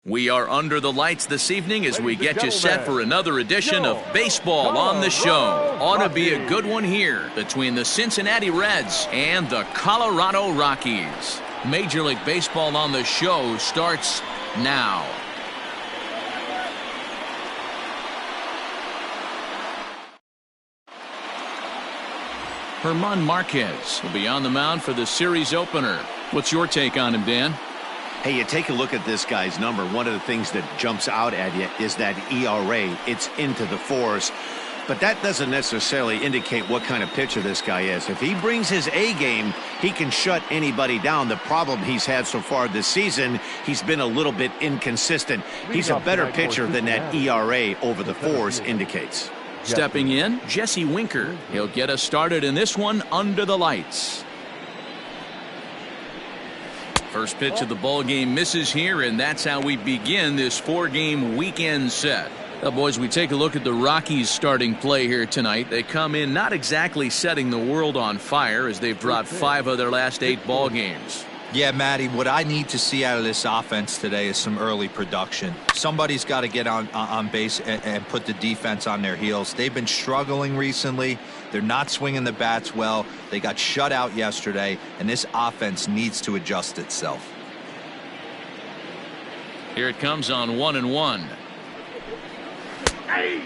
We are under the lights this evening as we get you set for another edition of Baseball on the Show. Ought to be a good one here between the Cincinnati Reds and the Colorado Rockies. Major League Baseball on the Show starts now. German Marquez will be on the mound for the series opener. What's your take on him, Dan? Hey, you take a look at this guy's number. One of the things that jumps out at you is that ERA. It's into the fours. But that doesn't necessarily indicate what kind of pitcher this guy is. If he brings his A game, he can shut anybody down. The problem he's had so far this season, he's been a little bit inconsistent. He's a better pitcher than that ERA over the fours indicates. Stepping in, Jesse Winker. He'll get us started in this one under the lights. First pitch of the ball game misses here, and that's how we begin this four-game weekend set. Now, boys, we take a look at the Rockies starting play here tonight. They come in not exactly setting the world on fire as they've dropped 5 of their last 8 ball games. Yeah, Matty, what I need to see out of this offense today is some early production. Somebody's got to get on base and put the defense on their heels. They've been struggling recently. They're not swinging the bats well. They got shut out yesterday, and this offense needs to adjust itself. Here it comes on 1-1. Hey.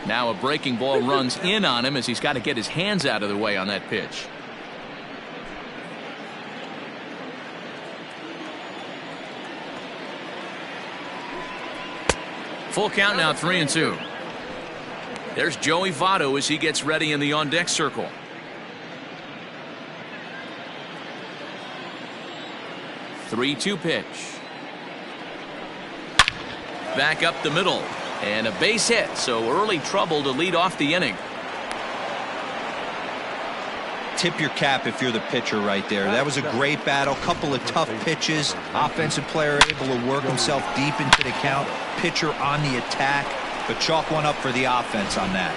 Now a breaking ball runs in on him as he's got to get his hands out of the way on that pitch. Full count now, 3-2. There's Joey Votto as he gets ready in the on-deck circle. Three-two pitch. Back up the middle. And a base hit, so early trouble to lead off the inning. Tip your cap if you're the pitcher right there. That was a great battle. Couple of tough pitches. Offensive player able to work himself deep into the count. Pitcher on the attack. But chalk one up for the offense on that.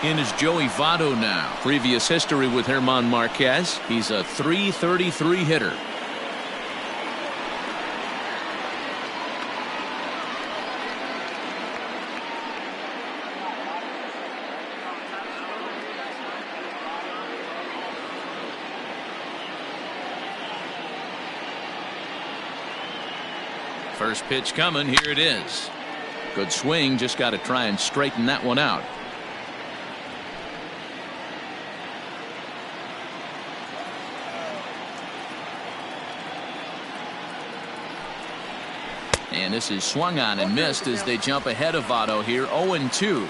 In is Joey Votto now. Previous history with German Marquez. He's a .333 hitter. First pitch coming. Here it is. Good swing. Just got to try and straighten that one out. And this is swung on and missed as they jump ahead of Votto here. 0-2.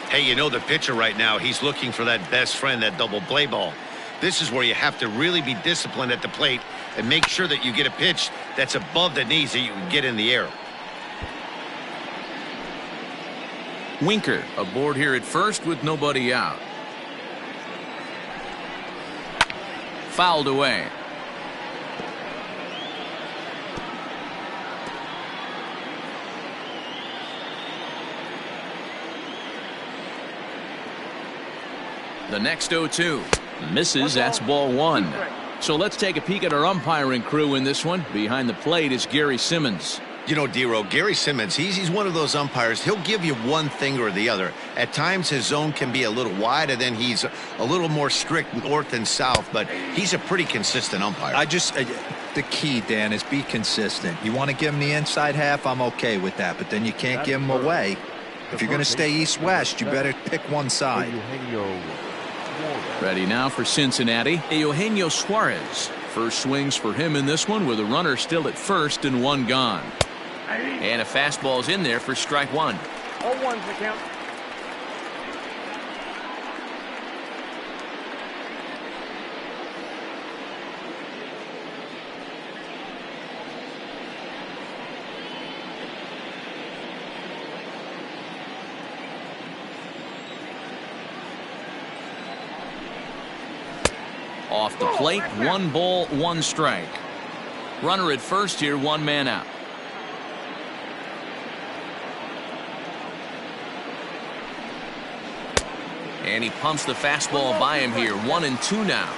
Hey, you know the pitcher right now, he's looking for that best friend, that double play ball. This is where you have to really be disciplined at the plate and make sure that you get a pitch that's above the knees that you can get in the air. Winker aboard here at first with nobody out. Fouled away. The next 0-2. Misses. That's ball 1. So let's take a peek at our umpiring crew in this one. Behind the plate is Gary Simmons. You know, D-Row, Gary Simmons, he's one of those umpires. He'll give you one thing or the other. At times his zone can be a little wide, and then he's a little more strict north and south, but he's a pretty consistent umpire. The key, Dan, is be consistent. You want to give him the inside half, I'm okay with that, but then you can't give him away. If you're going to stay east-west, you better pick one side. Ready now for Cincinnati, Eugenio Suarez. First swings for him in this one with a runner still at first and one gone. And a fastball's in there for strike 1. 0-1's the count. Off the plate, 1 ball, 1 strike. Runner at first here, 1 man out. And he pumps the fastball by him here. 1-2 now.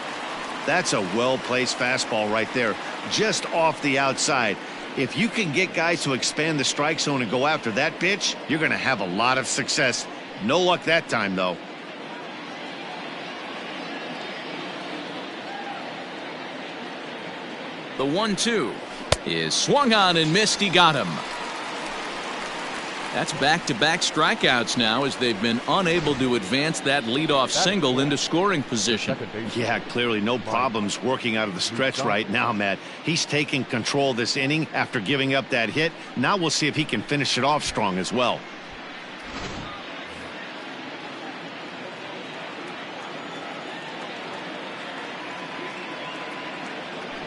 That's a well-placed fastball right there, just off the outside. If you can get guys to expand the strike zone and go after that pitch, you're going to have a lot of success. No luck that time, though. The 1-2 is swung on and missed. He got him. That's back-to-back strikeouts now as they've been unable to advance that leadoff single into scoring position. Yeah, clearly no problems working out of the stretch right now, Matt. He's taking control this inning after giving up that hit. Now we'll see if he can finish it off strong as well.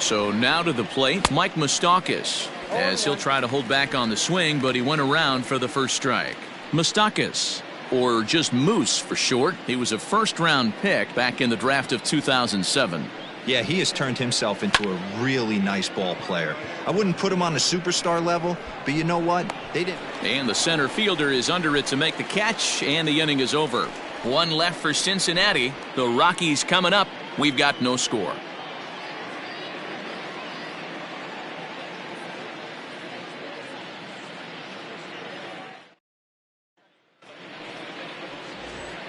So now to the plate, Mike Moustakas, as he'll try to hold back on the swing, but he went around for the first strike. Moustakas, or just Moose for short. He was a first-round pick back in the draft of 2007. Yeah, he has turned himself into a really nice ball player. I wouldn't put him on a superstar level, but you know what? They didn't. And the center fielder is under it to make the catch, and the inning is over. 1 left for Cincinnati. The Rockies coming up. We've got no score.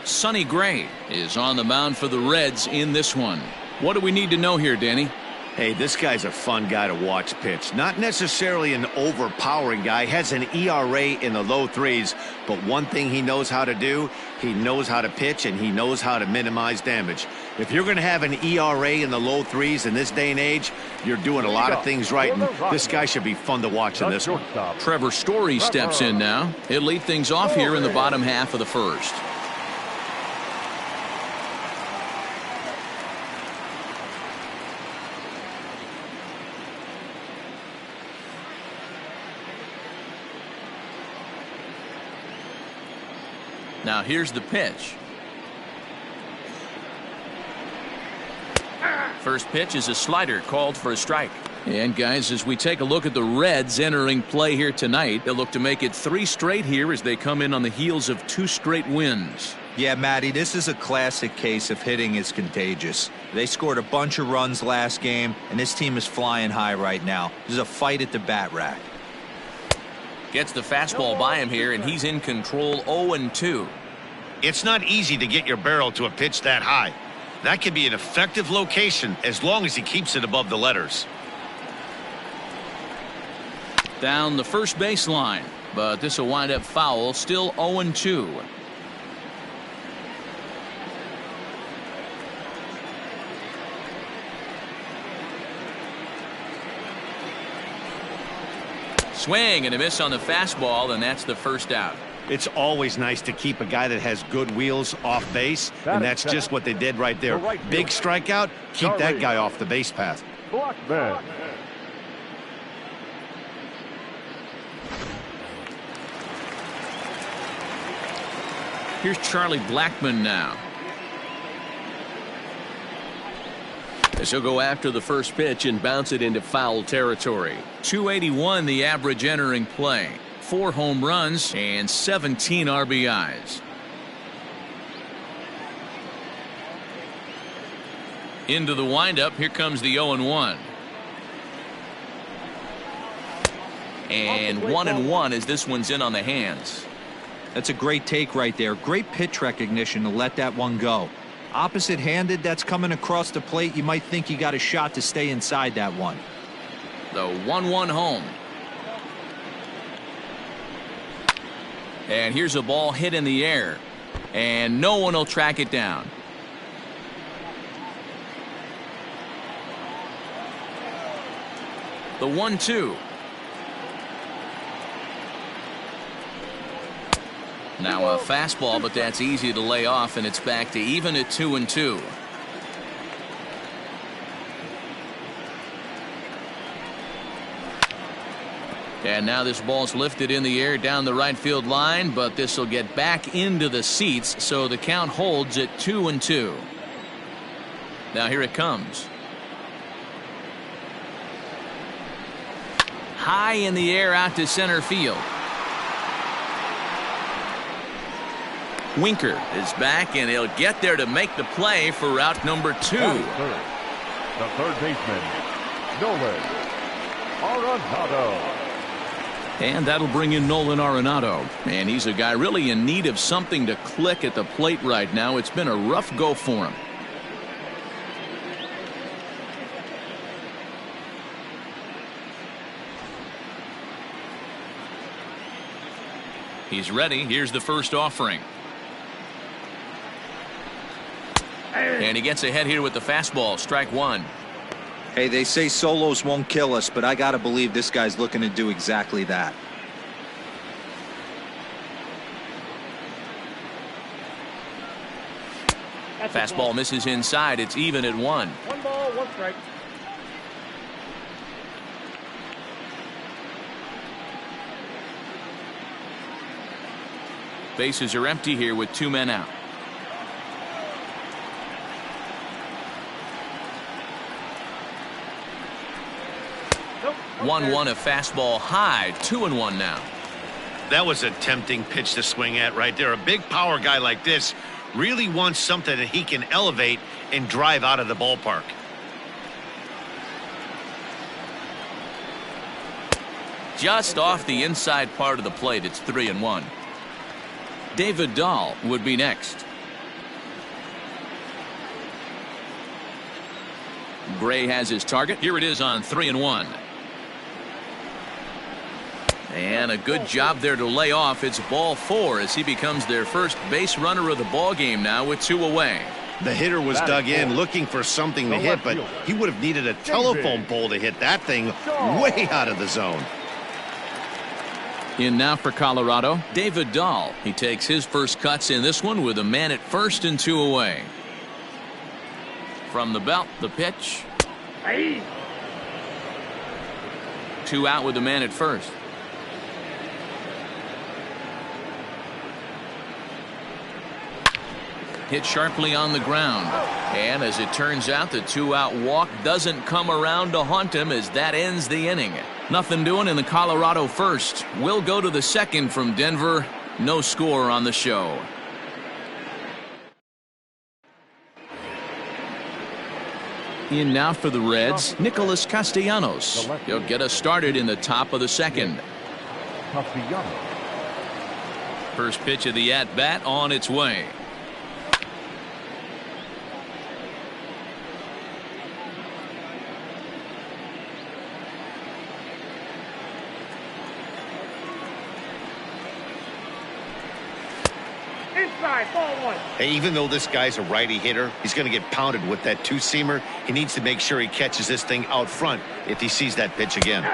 Sonny Gray is on the mound for the Reds in this one. What do we need to know here, Danny? Hey, this guy's a fun guy to watch pitch. Not necessarily an overpowering guy. Has an ERA in the low 3s. But one thing he knows how to do, he knows how to pitch and he knows how to minimize damage. If you're going to have an ERA in the low 3s in this day and age, you're doing a lot of things right. And this guy should be fun to watch in this one. Trevor Story steps in now. He'll lead things off here in the bottom half of the first. Now here's the pitch. First pitch is a slider called for a strike. And guys, as we take a look at the Reds entering play here tonight, they'll look to make it 3 straight here as they come in on the heels of 2 straight wins. Yeah, Matty, this is a classic case of hitting is contagious. They scored a bunch of runs last game, and this team is flying high right now. There's a fight at the bat rack. Gets the fastball by him here, and he's in control. 0-2. It's not easy to get your barrel to a pitch that high. That can be an effective location as long as he keeps it above the letters. Down the first baseline, but this will wind up foul. Still 0-2. Swing and a miss on the fastball, and that's the first out. It's always nice to keep a guy that has good wheels off base, and that's just what they did right there. Big strikeout, keep that guy off the base path. Here's Charlie Blackmon now. As he'll go after the first pitch and bounce it into foul territory. 281 the average entering play. 4 home runs and 17 RBIs. Into the windup. Here comes the 0-1. And 1-1 as this one's in on the hands. That's a great take right there. Great pitch recognition to let that one go. Opposite handed, that's coming across the plate. You might think you got a shot to stay inside that one. The 1-1 home. And here's a ball hit in the air, and no one will track it down. The 1-2. Now a fastball, but that's easy to lay off, and it's back to even at 2-2. And now this ball's lifted in the air down the right field line, but this will get back into the seats, so the count holds at 2-2. Now here it comes. High in the air out to center field. Winker is back, and he'll get there to make the play for route number 2. The third baseman, Nolan Arenado. And that'll bring in Nolan Arenado. And he's a guy really in need of something to click at the plate right now. It's been a rough go for him. He's ready. Here's the first offering. And he gets ahead here with the fastball. Strike 1. Hey, they say solos won't kill us, but I got to believe this guy's looking to do exactly that. Fastball misses inside. It's even at 1. 1 ball, 1 strike. Bases are empty here with 2 men out. Nope. 1-1 a fastball high. 2-1 now. That was a tempting pitch to swing at right there. A big power guy like this really wants something that he can elevate and drive out of the ballpark. Just off the inside part of the plate. It's 3-1. David Dahl would be next. Gray has his target. Here it is on 3-1. And a good job there to lay off. It's ball 4 as he becomes their first base runner of the ball game now with 2 away. The hitter was dug in looking for something to hit, but he would have needed a telephone pole to hit that thing way out of the zone. In now for Colorado, David Dahl. He takes his first cuts in this one with a man at first and 2 away. From the belt, the pitch. 2 out with the man at first. Hit sharply on the ground. And as it turns out, the 2-out walk doesn't come around to haunt him as that ends the inning. Nothing doing in the Colorado first. We'll go to the second from Denver. No score on the show. In now for the Reds, Nicholas Castellanos. He'll get us started in the top of the second. First pitch of the at-bat on its way. Hey, even though this guy's a righty hitter, he's going to get pounded with that 2-seamer. He needs to make sure he catches this thing out front if he sees that pitch again.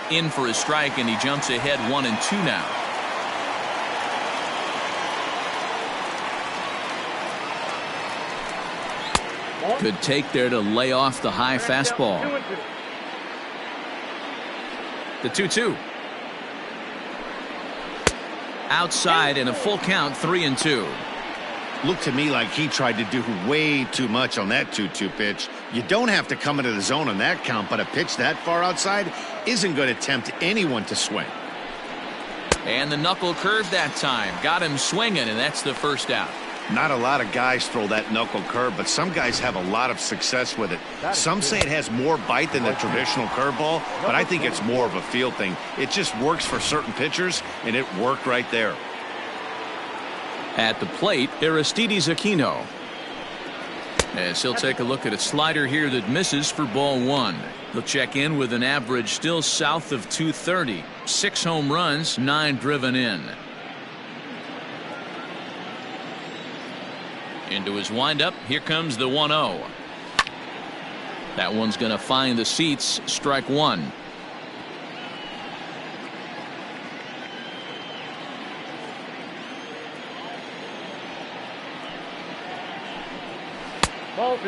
In for a strike, and he jumps ahead 1-2 now. Good take there to lay off the high fastball. The 2-2. Outside and a full count, 3-2. Looked to me like he tried to do way too much on that 2-2 pitch. You don't have to come into the zone on that count, but a pitch that far outside isn't going to tempt anyone to swing. And the knuckle curve that time. Got him swinging, and that's the first out. Not a lot of guys throw that knuckle curve, but some guys have a lot of success with it. Some say it has more bite than the traditional curveball, but I think it's more of a feel thing. It just works for certain pitchers, and it worked right there. At the plate, Aristides Aquino. As he'll take a look at a slider here that misses for ball 1. He'll check in with an average still south of 230. 6 home runs, 9 driven in. Into his windup, here comes the 1-0. That one's going to find the seats. Strike 1.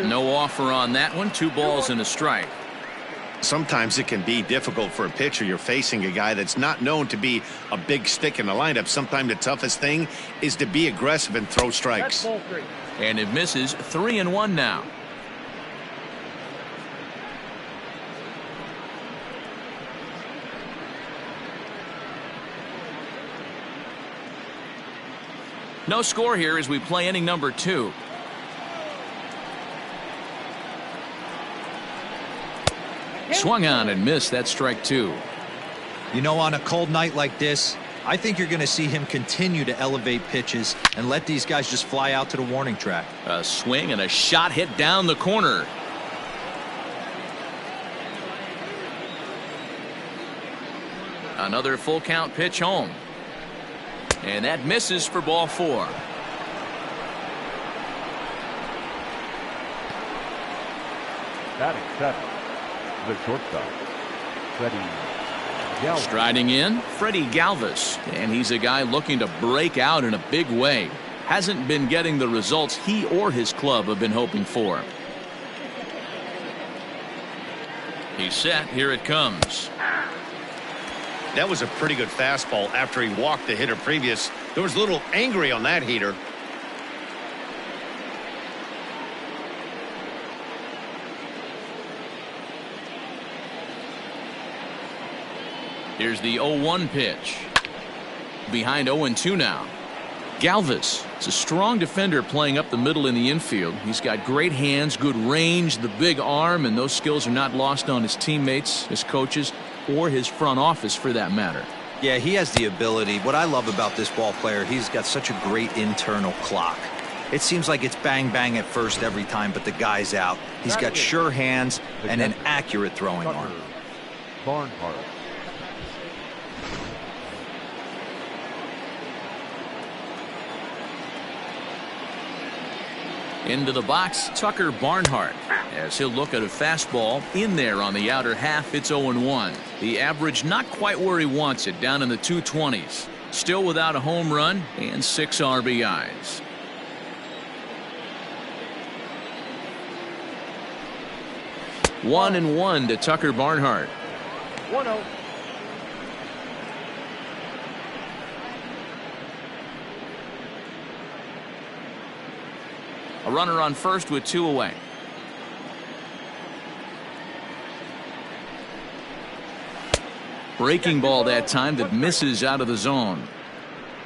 No offer on that one. 2 balls and a strike. Sometimes it can be difficult for a pitcher. You're facing a guy that's not known to be a big stick in the lineup. Sometimes the toughest thing is to be aggressive and throw strikes. And it misses. 3-1 now. No score here as we play inning number 2. Swung on and missed. That strike 2. You know, on a cold night like this, I think you're going to see him continue to elevate pitches and let these guys just fly out to the warning track. A swing and a shot hit down the corner. Another full count pitch home. And that misses for ball 4. Batting seventh, the shortstop, Freddie Galvis. Striding in, Freddie Galvis. And he's a guy looking to break out in a big way. Hasn't been getting the results he or his club have been hoping for. He's set. Here it comes. That was a pretty good fastball after he walked the hitter previous. There was a little angry on that heater. Here's the 0-1 pitch. Behind 0-2 now. Galvis is a strong defender playing up the middle in the infield. He's got great hands, good range, the big arm, and those skills are not lost on his teammates, his coaches, or his front office for that matter. Yeah, he has the ability. What I love about this ball player, he's got such a great internal clock. It seems like it's bang bang at first every time, but the guy's out. He's got sure hands and an accurate throwing arm. Barnhart. Into the box, Tucker Barnhart, as he'll look at a fastball in there on the outer half. It's 0-1. The average not quite where he wants it, down in the 220s. Still without a home run and 6 RBIs. One and one to Tucker Barnhart. 1-0. A runner on first with 2 away. Breaking ball that time that misses out of the zone.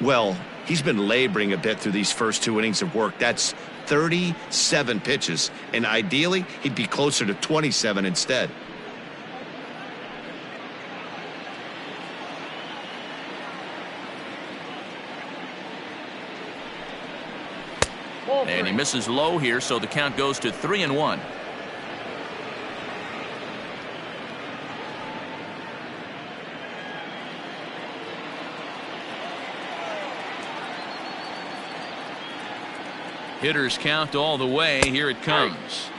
Well, he's been laboring a bit through these first 2 innings of work. That's 37 pitches, and ideally he'd be closer to 27 instead. And he misses low here, so the count goes to 3-1. Hitters count all the way. Here it comes.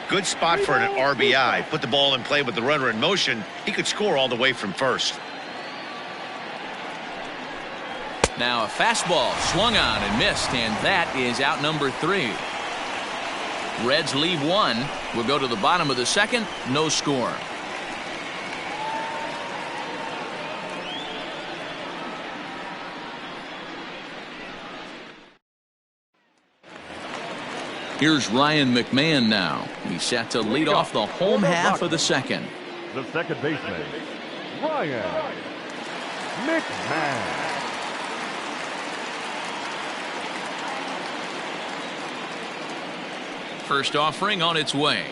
Good spot for an RBI. Put the ball in play with the runner in motion. He could score all the way from first. Now a fastball swung on and missed, and that is out number 3. Reds leave 1. We'll go to the bottom of the second. No score. Here's Ryan McMahon now. He's set to lead off the home half of the second. The second baseman, Ryan McMahon. First offering on its way.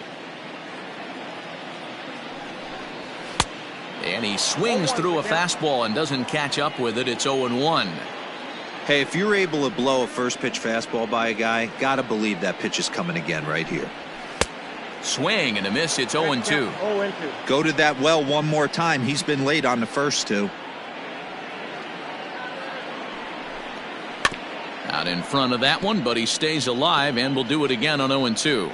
And he swings through a fastball and doesn't catch up with it. It's 0-1. Hey, if you're able to blow a first pitch fastball by a guy, gotta believe that pitch is coming again right here. Swing and a miss. It's 0-2. Go to that well one more time. He's been late on the first 2. Out in front of that one, but he stays alive and will do it again on 0-2.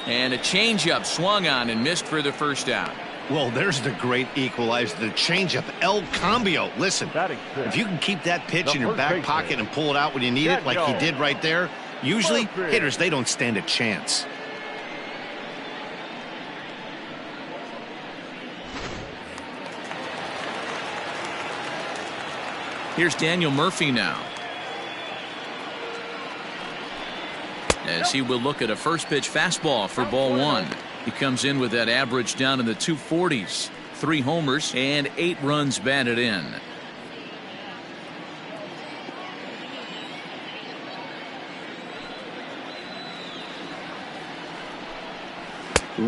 And a changeup swung on and missed for the first out. Well, there's the great equalizer, the changeup, El Cambio. Listen, if you can keep that pitch in your back pocket and pull it out when you need it, like he did right there, usually hitters, they don't stand a chance. Here's Daniel Murphy now, as he will look at a first pitch fastball for ball 1. He comes in with that average down in the 240s. 3 homers and 8 runs batted in.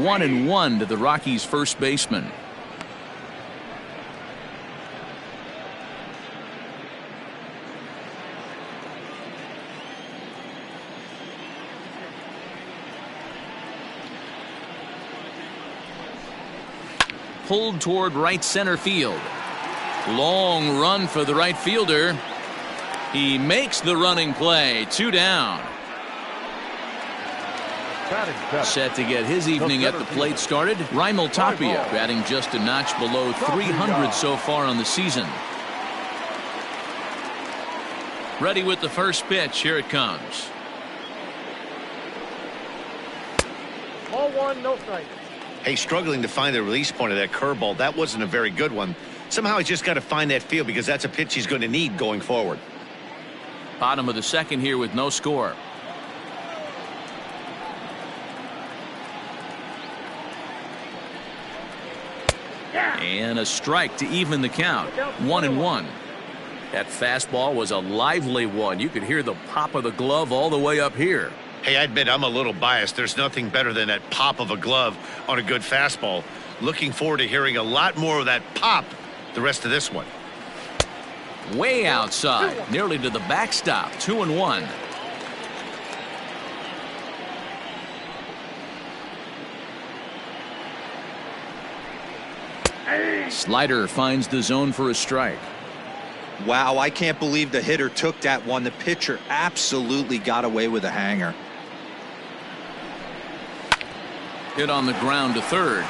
One and one to the Rockies' first baseman. Pulled toward right center field. Long run for the right fielder. He makes the running play. 2 down. Set to get his evening at the plate started. Raimel Tapia batting just a notch below 300 so far on the season. Ready with the first pitch. Here it comes. Ball 1, no strike. Hey, struggling to find the release point of that curveball. That wasn't a very good one. Somehow he's just got to find that feel because that's a pitch he's going to need going forward. Bottom of the second here with no score. And a strike to even the count. 1-1. That fastball was a lively one. You could hear the pop of the glove all the way up here. Hey, I admit I'm a little biased. There's nothing better than that pop of a glove on a good fastball. Looking forward to hearing a lot more of that pop the rest of this one. Way outside, nearly to the backstop. 2-1. Slider finds the zone for a strike. Wow, I can't believe the hitter took that one. The pitcher absolutely got away with a hanger. Hit on the ground to third.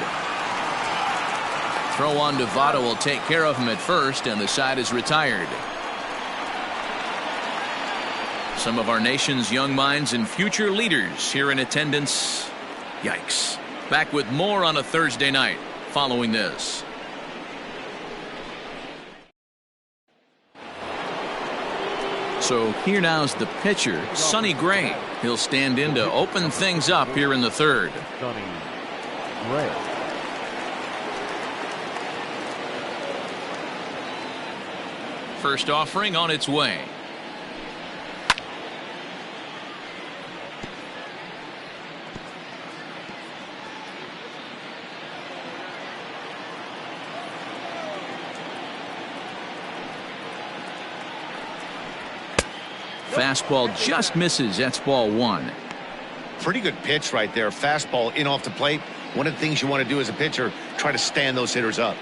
Throw on to Votto will take care of him at first, and the side is retired. Some of our nation's young minds and future leaders here in attendance. Yikes. Back with more on a Thursday night following this. So here now's the pitcher, Sonny Gray. He'll stand in to open things up here in the third. Sonny Gray. First offering on its way. Fastball just misses. That's ball 1. Pretty good pitch right there. Fastball in off the plate. One of the things you want to do as a pitcher, try to stand those hitters up.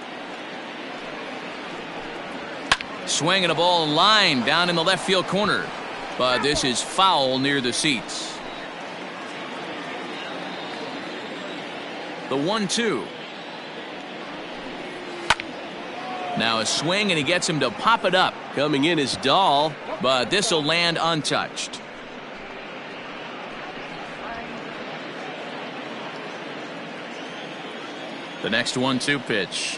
Swinging a ball line down in the left field corner. But this is foul near the seats. The 1-2. Now a swing, and he gets him to pop it up. Coming in is Dahl, but this will land untouched. The next 1-2 pitch.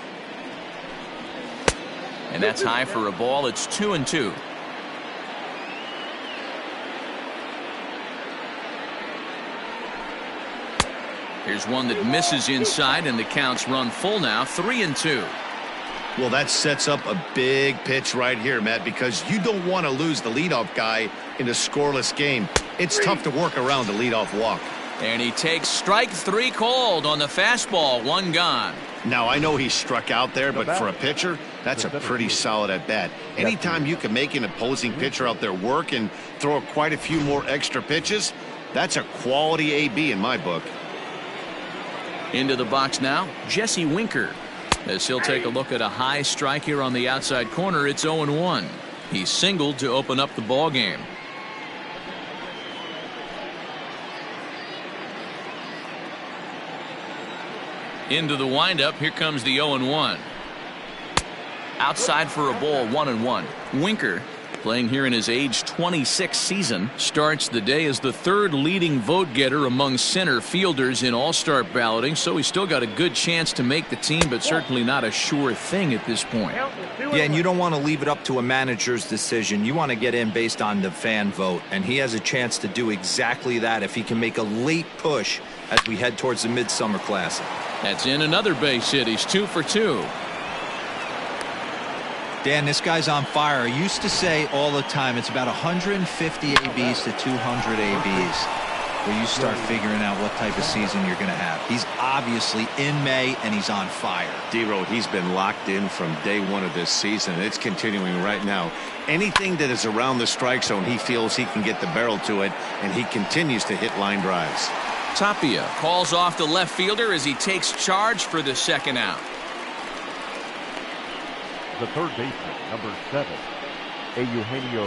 And that's high for a ball. It's 2-2. Here's one that misses inside, and the count's run full now. 3-2. Well, that sets up a big pitch right here, Matt, because you don't want to lose the leadoff guy in a scoreless game. It's tough to work around the leadoff walk. And he takes strike 3 called on the fastball. 1 gone. Now, I know he struck out there, but for a pitcher, that's a pretty solid at bat. Anytime you can make an opposing pitcher out there work and throw quite a few more extra pitches, that's a quality AB in my book. Into the box now, Jesse Winker. As he'll take a look at a high strike here on the outside corner. It's 0-1. He singled to open up the ball game. Into the windup. Here comes the 0-1. Outside for a ball. 1-1. Winker Playing here in his age 26 season, starts the day as the third leading vote getter among center fielders in all-star balloting, so he's still got a good chance to make the team, but certainly not a sure thing at this point. Yeah, and you don't want to leave it up to a manager's decision. You want to get in based on the fan vote, and he has a chance to do exactly that if he can make a late push as we head towards the Midsummer Classic. That's in another base hit. He's 2 for 2. Dan, this guy's on fire. I used to say all the time it's about 150 ABs to 200 ABs where you start figuring out what type of season you're going to have. He's obviously in May, and he's on fire. D-Road, he's been locked in from day one of this season. It's continuing right now. Anything that is around the strike zone, he feels he can get the barrel to it, and he continues to hit line drives. Tapia calls off the left fielder as he takes charge for the second out. The third baseman, number 7, Eugenio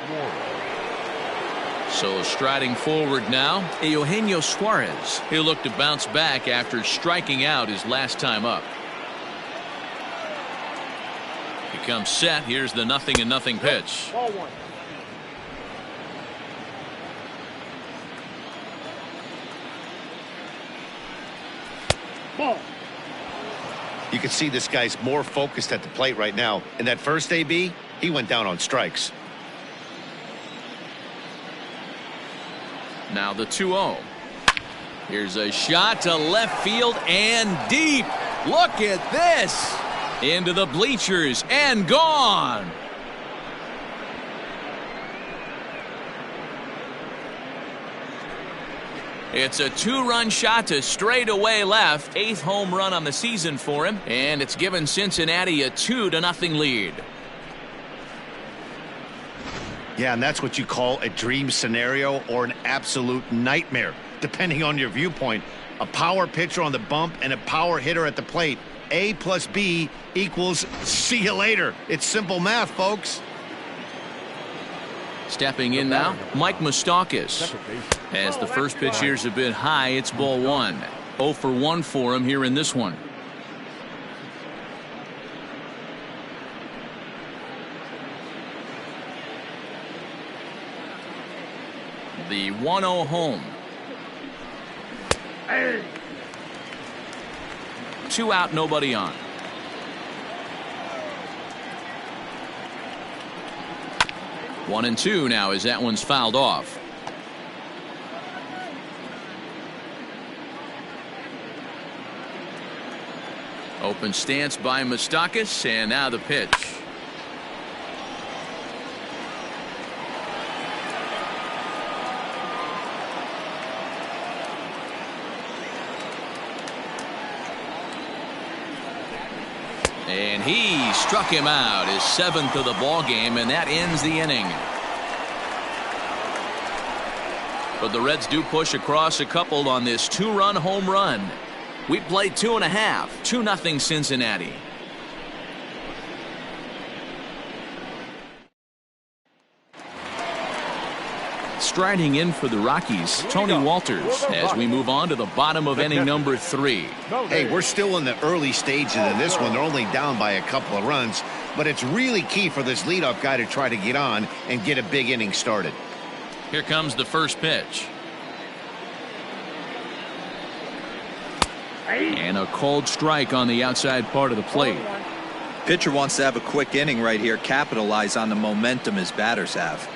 Suarez. So striding forward now, Eugenio Suarez. He'll look to bounce back after striking out his last time up. He comes set. Here's the 0-0 pitch. Ball 1. Ball. You can see this guy's more focused at the plate right now. In that first AB, he went down on strikes. Now the 2-0. Here's a shot to left field and deep. Look at this. Into the bleachers and gone. It's a 2-run shot to straightaway left. 8th home run on the season for him, and it's given Cincinnati a 2-0 lead. Yeah, and that's what you call a dream scenario or an absolute nightmare, depending on your viewpoint. A power pitcher on the bump and a power hitter at the plate. A plus B equals see you later. It's simple math, folks. Stepping in now, Mike Moustakas. As the first pitch here's a bit high, it's ball 1. 0 for 1 for him here in this one. The 1-0 home. 2 out, nobody on. One and 2 now as that one's fouled off. Open stance by Moustakas, and now the pitch. And he struck him out, his 7th of the ball game, and that ends the inning. But the Reds do push across a couple on this 2-run home run. We played 2.5, 2-0 Cincinnati. Striding in for the Rockies, Tony Walters, as we move on to the bottom of inning number 3. Hey, we're still in the early stages of this one. They're only down by a couple of runs, but it's really key for this leadoff guy to try to get on and get a big inning started. Here comes the first pitch. And a cold strike on the outside part of the plate. Pitcher wants to have a quick inning right here, capitalize on the momentum his batters have.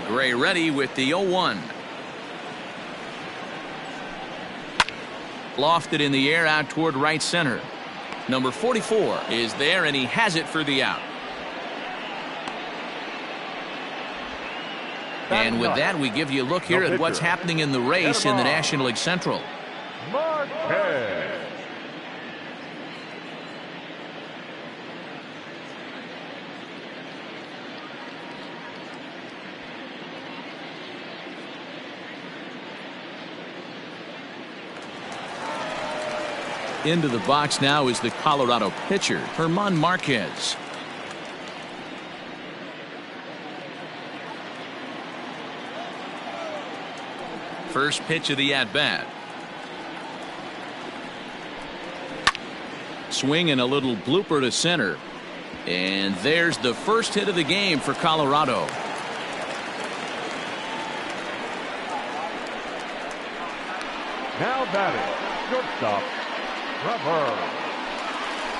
Gray ready with the 0-1. Lofted in the air out toward right center. Number 44 is there, and he has it for the out. And with that, we give you a look here at what's happening in the race in the National League Central. Marquez. Into the box now is the Colorado pitcher, German Marquez. First pitch of the at-bat. swing and a little blooper to center. And there's the first hit of the game for Colorado. Now batting, shortstop, Trevor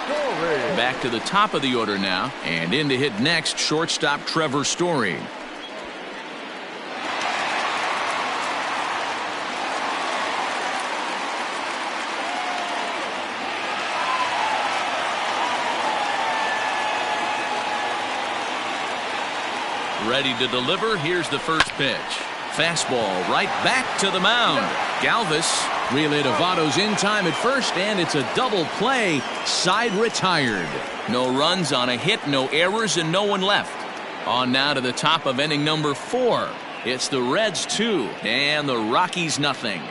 Story. Back to the top of the order now, and in to hit next, shortstop Trevor Story. Ready to deliver. Here's the first pitch. Fastball right back to the mound. Galvis relay to Votto's in time at first, and it's a double play. Side retired. No runs on a hit, no errors, and no one left. On now to the top of inning number 4. It's the Reds 2 and the Rockies nothing.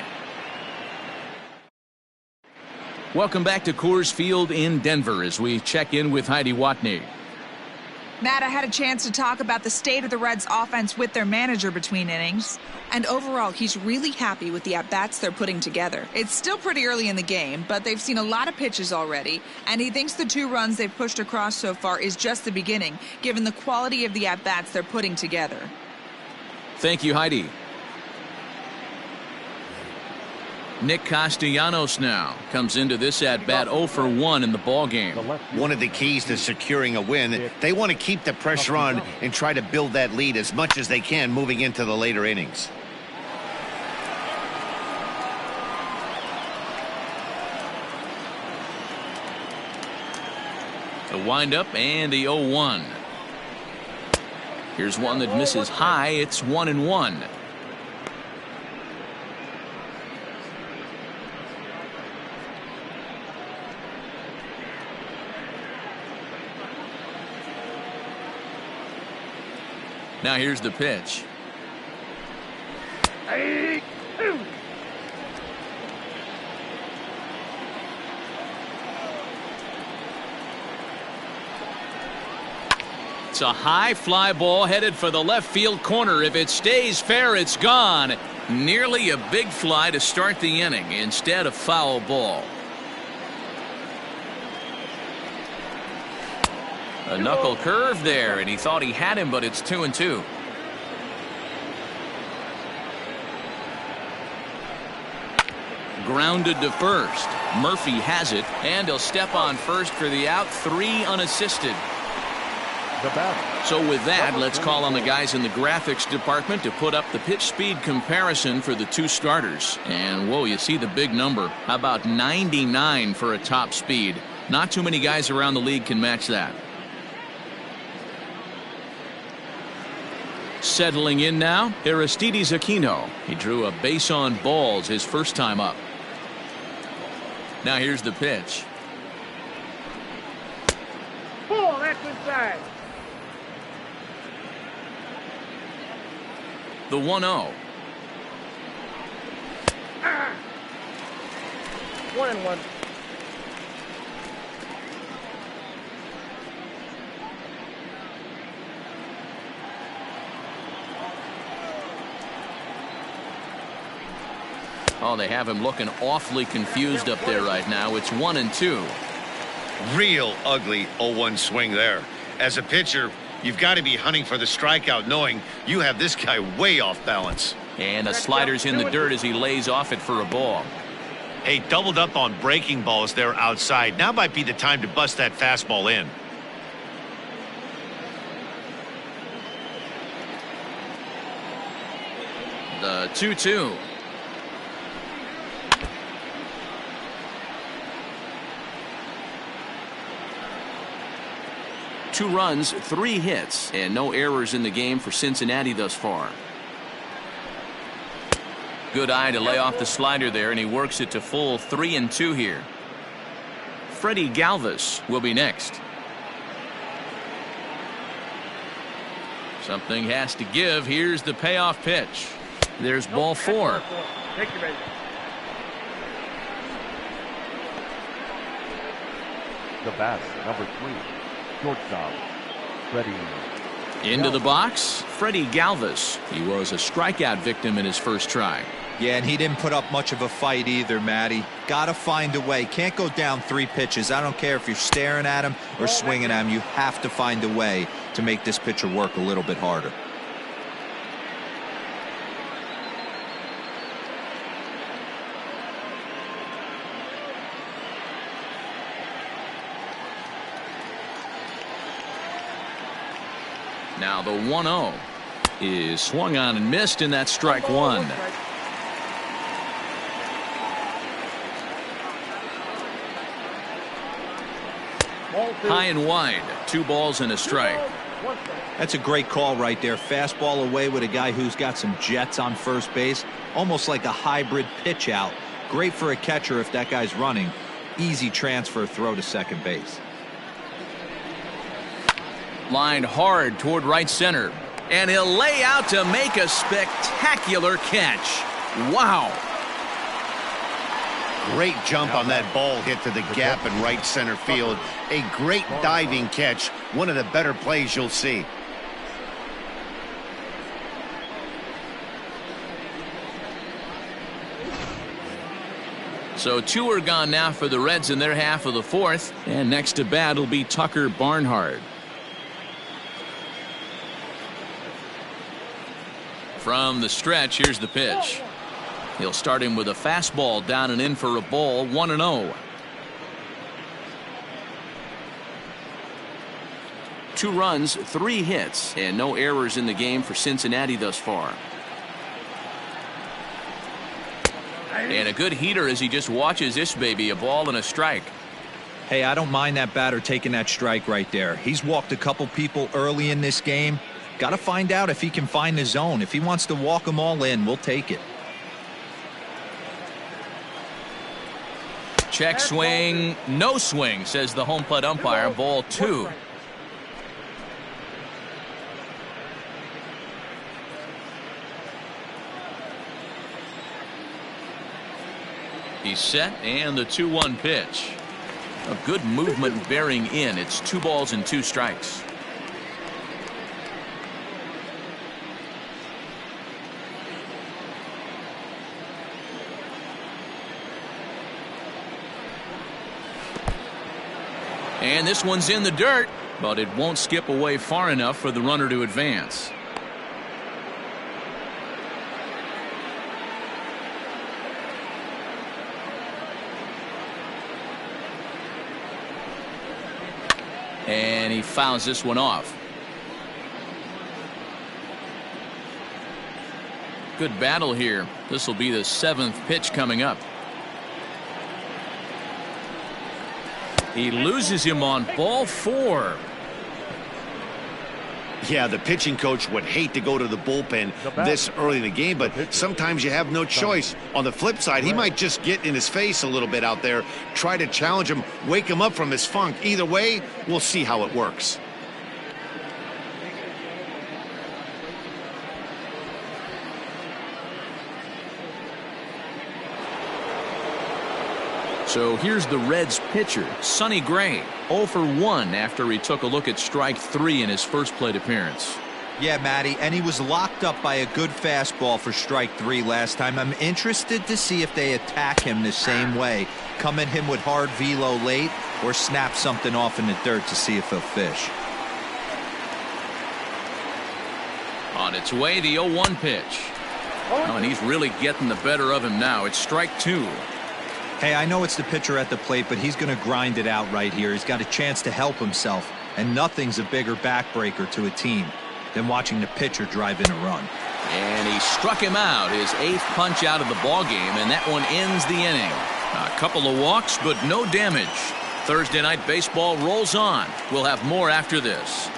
Welcome back to Coors Field in Denver as we check in with Heidi Watney. Matt, I had a chance to talk about the state of the Reds offense with their manager between innings. And overall, he's really happy with the at-bats they're putting together. It's still pretty early in the game, but they've seen a lot of pitches already. And he thinks the 2 runs they've pushed across so far is just the beginning, given the quality of the at-bats they're putting together. Thank you, Heidi. Nick Castellanos now comes into this at-bat 0 for 1 in the ballgame. One of the keys to securing a win, they want to keep the pressure on and try to build that lead as much as they can moving into the later innings. The windup and the 0-1. Here's one that misses high. It's 1-1. Now here's the pitch. It's a high fly ball headed for the left field corner. If it stays fair, it's gone. Nearly a big fly to start the inning. Instead, a foul ball. A knuckle curve there, and he thought he had him, but it's 2-2. Grounded to first. Murphy has it, and he'll step on first for the out. 3 unassisted. So with that, let's call on the guys in the graphics department to put up the pitch speed comparison for the 2 starters. And whoa, you see the big number. How about 99 for a top speed? Not too many guys around the league can match that. Settling in now, Aristides Aquino. He drew a base on balls his first time up. Now here's the pitch. Ball, that's inside. The 1-0. 1-1. Oh, they have him looking awfully confused up there right now. It's 1-2. Real ugly 0-1 swing there. As a pitcher, you've got to be hunting for the strikeout, knowing you have this guy way off balance. And a slider's in the dirt as he lays off it for a ball. Hey, doubled up on breaking balls there outside. Now might be the time to bust that fastball in. The 2-2. Two runs, 3 hits, and no errors in the game for Cincinnati thus far. Good eye to lay off the slider there, and he works it to full 3-2 here. Freddie Galvis will be next. Something has to give. Here's the payoff pitch. There's ball 4. Take your base. The bat, number 3, shortstop, Freddie Into the box, Freddie Galvis. He was a strikeout victim in his first try. Yeah, and he didn't put up much of a fight either, Matty. Gotta find a way. Can't go down 3 pitches. I don't care if you're staring at him or swinging at him. You have to find a way to make this pitcher work a little bit harder. Now the 1-0 is swung on and missed, and that's strike one. High and wide, 2 balls and a strike. That's a great call right there. Fastball away with a guy who's got some jets on first base. Almost like a hybrid pitch out. Great for a catcher if that guy's running. Easy transfer throw to second base. Lined hard toward right center. And he'll lay out to make a spectacular catch. Wow. Great jump on that ball hit to the gap in right center field. A great diving catch. One of the better plays you'll see. So 2 are gone now for the Reds in their half of the 4th. And next to bat will be Tucker Barnhart. From the stretch, here's the pitch. He'll start him with a fastball down and in for a ball, 1-0. 2 runs, 3 hits, and no errors in the game for Cincinnati thus far. And a good heater as he just watches this baby, a ball and a strike. Hey, I don't mind that batter taking that strike right there. He's walked a couple people early in this game. Got to find out if he can find the zone. If he wants to walk them all in, we'll take it. Check swing, no swing, says the home plate umpire. Ball 2. He's set, and the 2-1 pitch. A good movement bearing in. It's 2 balls and 2 strikes. And this one's in the dirt, but it won't skip away far enough for the runner to advance. And he fouls this one off. Good battle here. This will be the 7th pitch coming up. He loses him on ball 4. Yeah, the pitching coach would hate to go to the bullpen this early in the game, but sometimes you have no choice. On the flip side, he might just get in his face a little bit out there, try to challenge him, wake him up from his funk. Either way, we'll see how it works. So here's the Reds pitcher, Sonny Gray, 0 for 1 after he took a look at strike 3 in his first plate appearance. Yeah, Matty, and he was locked up by a good fastball for strike 3 last time. I'm interested to see if they attack him the same way. Come at him with hard velo late or snap something off in the dirt to see if he'll fish. On its way, the 0-1 pitch. Oh, and he's really getting the better of him now. It's strike 2. Hey, I know it's the pitcher at the plate, but he's going to grind it out right here. He's got a chance to help himself, and nothing's a bigger backbreaker to a team than watching the pitcher drive in a run. And he struck him out, his 8th punch out of the ballgame, and that one ends the inning. A couple of walks, but no damage. Thursday Night Baseball rolls on. We'll have more after this.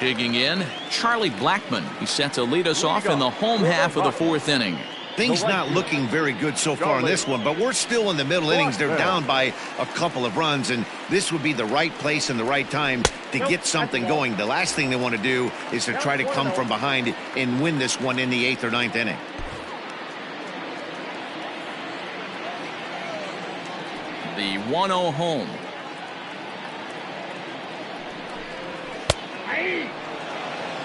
Digging in, Charlie Blackmon. He's set to lead us off in the home half of the 4th inning. Things not looking very good so far in this one, but we're still in the middle innings. They're down by a couple of runs, and this would be the right place and the right time to get something going. The last thing they want to do is to try to come from behind and win this one in the 8th or 9th inning. The 1-0 home.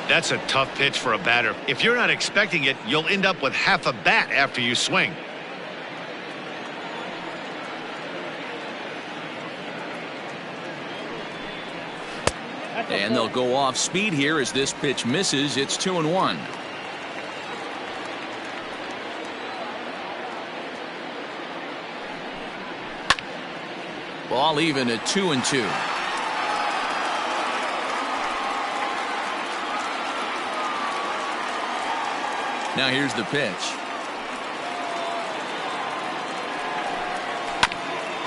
That's a tough pitch for a batter. If you're not expecting it, you'll end up with half a bat after you swing. And they'll go off speed here as this pitch misses. It's 2-1. Ball even at 2-2. Now here's the pitch.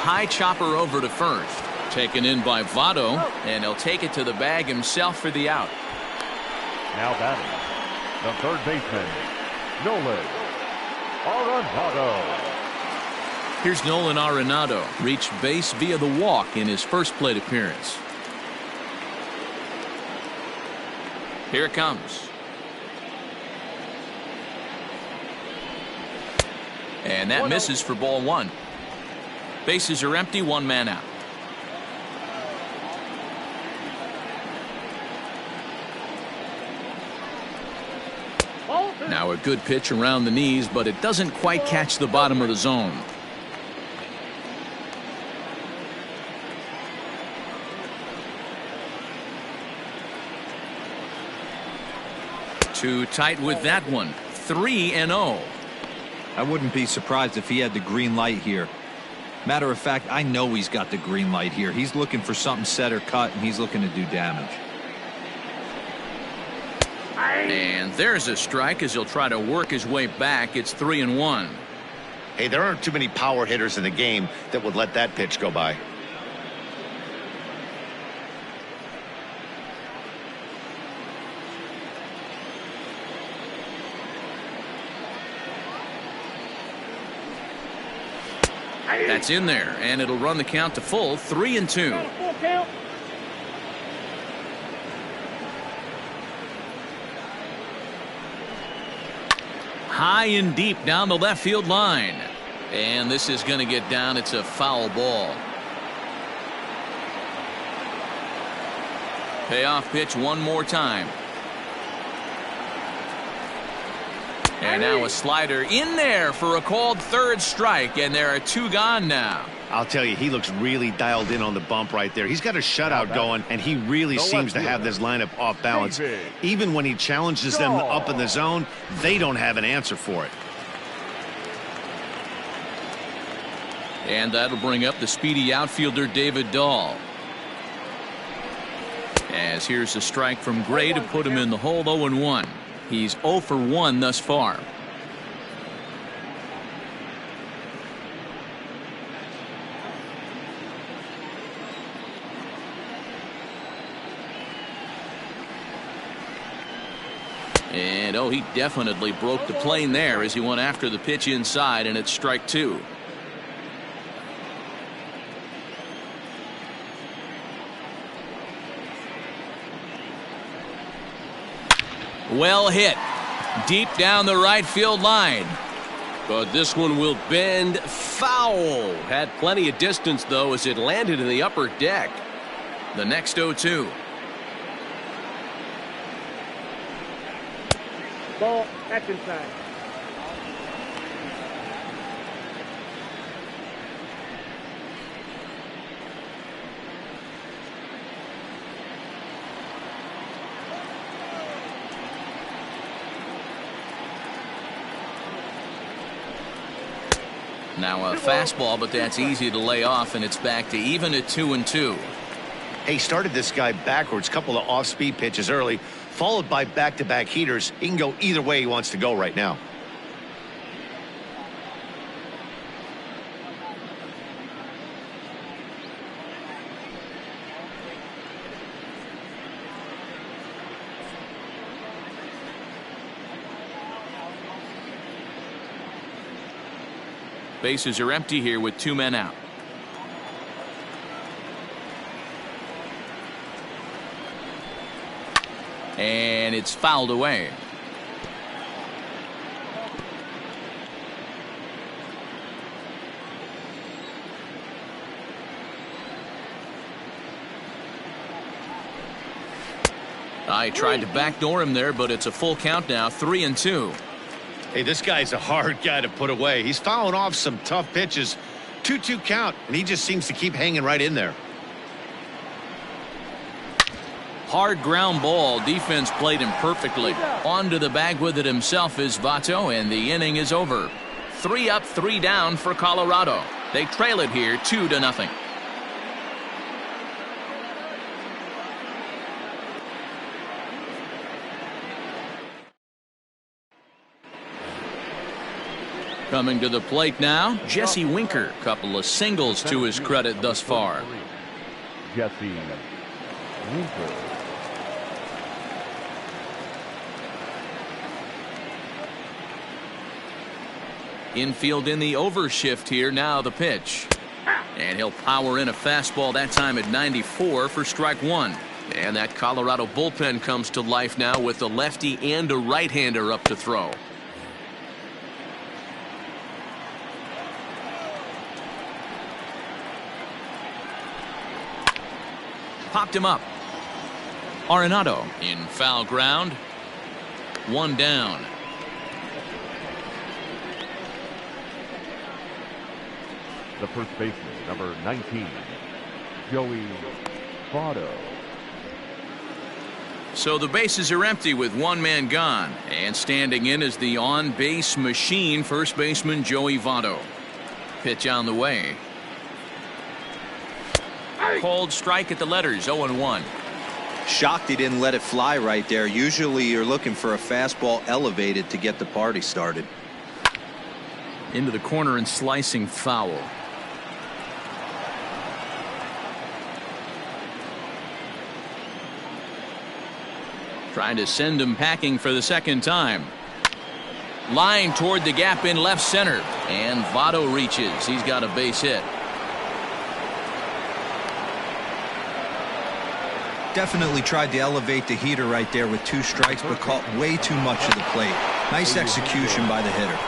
High chopper over to first. Taken in by Votto, and he'll take it to the bag himself for the out. Now batting, the third baseman, Nolan Arenado. Here's Nolan Arenado. Reached base via the walk in his first plate appearance. Here it comes. And that misses for ball one. Bases are empty, one man out. Now a good pitch around the knees, but it doesn't quite catch the bottom of the zone. Too tight with that one. 3-0. I wouldn't be surprised if he had the green light here. Matter of fact, I know he's got the green light here. He's looking for something set or cut, and he's looking to do damage. And there's a strike as he'll try to work his way back. It's 3-1. Hey, there aren't too many power hitters in the game that would let that pitch go by. That's in there, and it'll run the count to full. 3-2. Full count. High and deep down the left field line. And this is going to get down. It's a foul ball. Payoff pitch one more time. And now a slider in there for a called third strike, and there are two gone now. I'll tell you, he looks really dialed in on the bump right there. He's got a shutout going, and he really seems to have this lineup off balance. Even when he challenges them up in the zone, they don't have an answer for it. And that'll bring up the speedy outfielder David Dahl. As here's a strike from Gray to put him in the hole. 0-1. He's 0 for 1 thus far. And oh, he definitely broke the plane there as he went after the pitch inside, and it's strike two. Well hit deep down the right field line, but this one will bend foul. Had plenty of distance though as it landed in the upper deck. The next 0-2. Ball. That's inside. Now a fastball, but that's easy to lay off, and it's back to even at 2-2. Hey, started this guy backwards, couple of off-speed pitches early, followed by back-to-back heaters. He can go either way he wants to go right now. Bases are empty here with two men out. And it's fouled away. I tried to backdoor him there, but it's a full count now, 3-2. Hey, this guy's a hard guy to put away. He's fouling off some tough pitches. 2-2 count, and he just seems to keep hanging right in there. Hard ground ball. Defense played him perfectly. On to the bag with it himself is Votto, and the inning is over. 3 up, 3 down for Colorado. They trail it here 2-0. Coming to the plate now, Jesse Winker. Couple of singles to his credit thus far. Jesse Winker. Infield in the overshift here. Now the pitch. And he'll power in a fastball that time at 94 for strike 1. And that Colorado bullpen comes to life now with a lefty and a right-hander up to throw. Popped him up. Arenado in foul ground. 1 down. The first baseman, number 19, Joey Votto. So the bases are empty with 1 man gone. And standing in is the on-base machine, first baseman Joey Votto. Pitch on the way. Cold strike at the letters, 0-1. Shocked he didn't let it fly right there. Usually you're looking for a fastball elevated to get the party started. Into the corner and slicing foul. Trying to send him packing for the second time. Line toward the gap in left center. And Votto reaches. He's got a base hit. Definitely tried to elevate the heater right there with 2 strikes, but caught way too much of the plate. Nice execution by the hitter.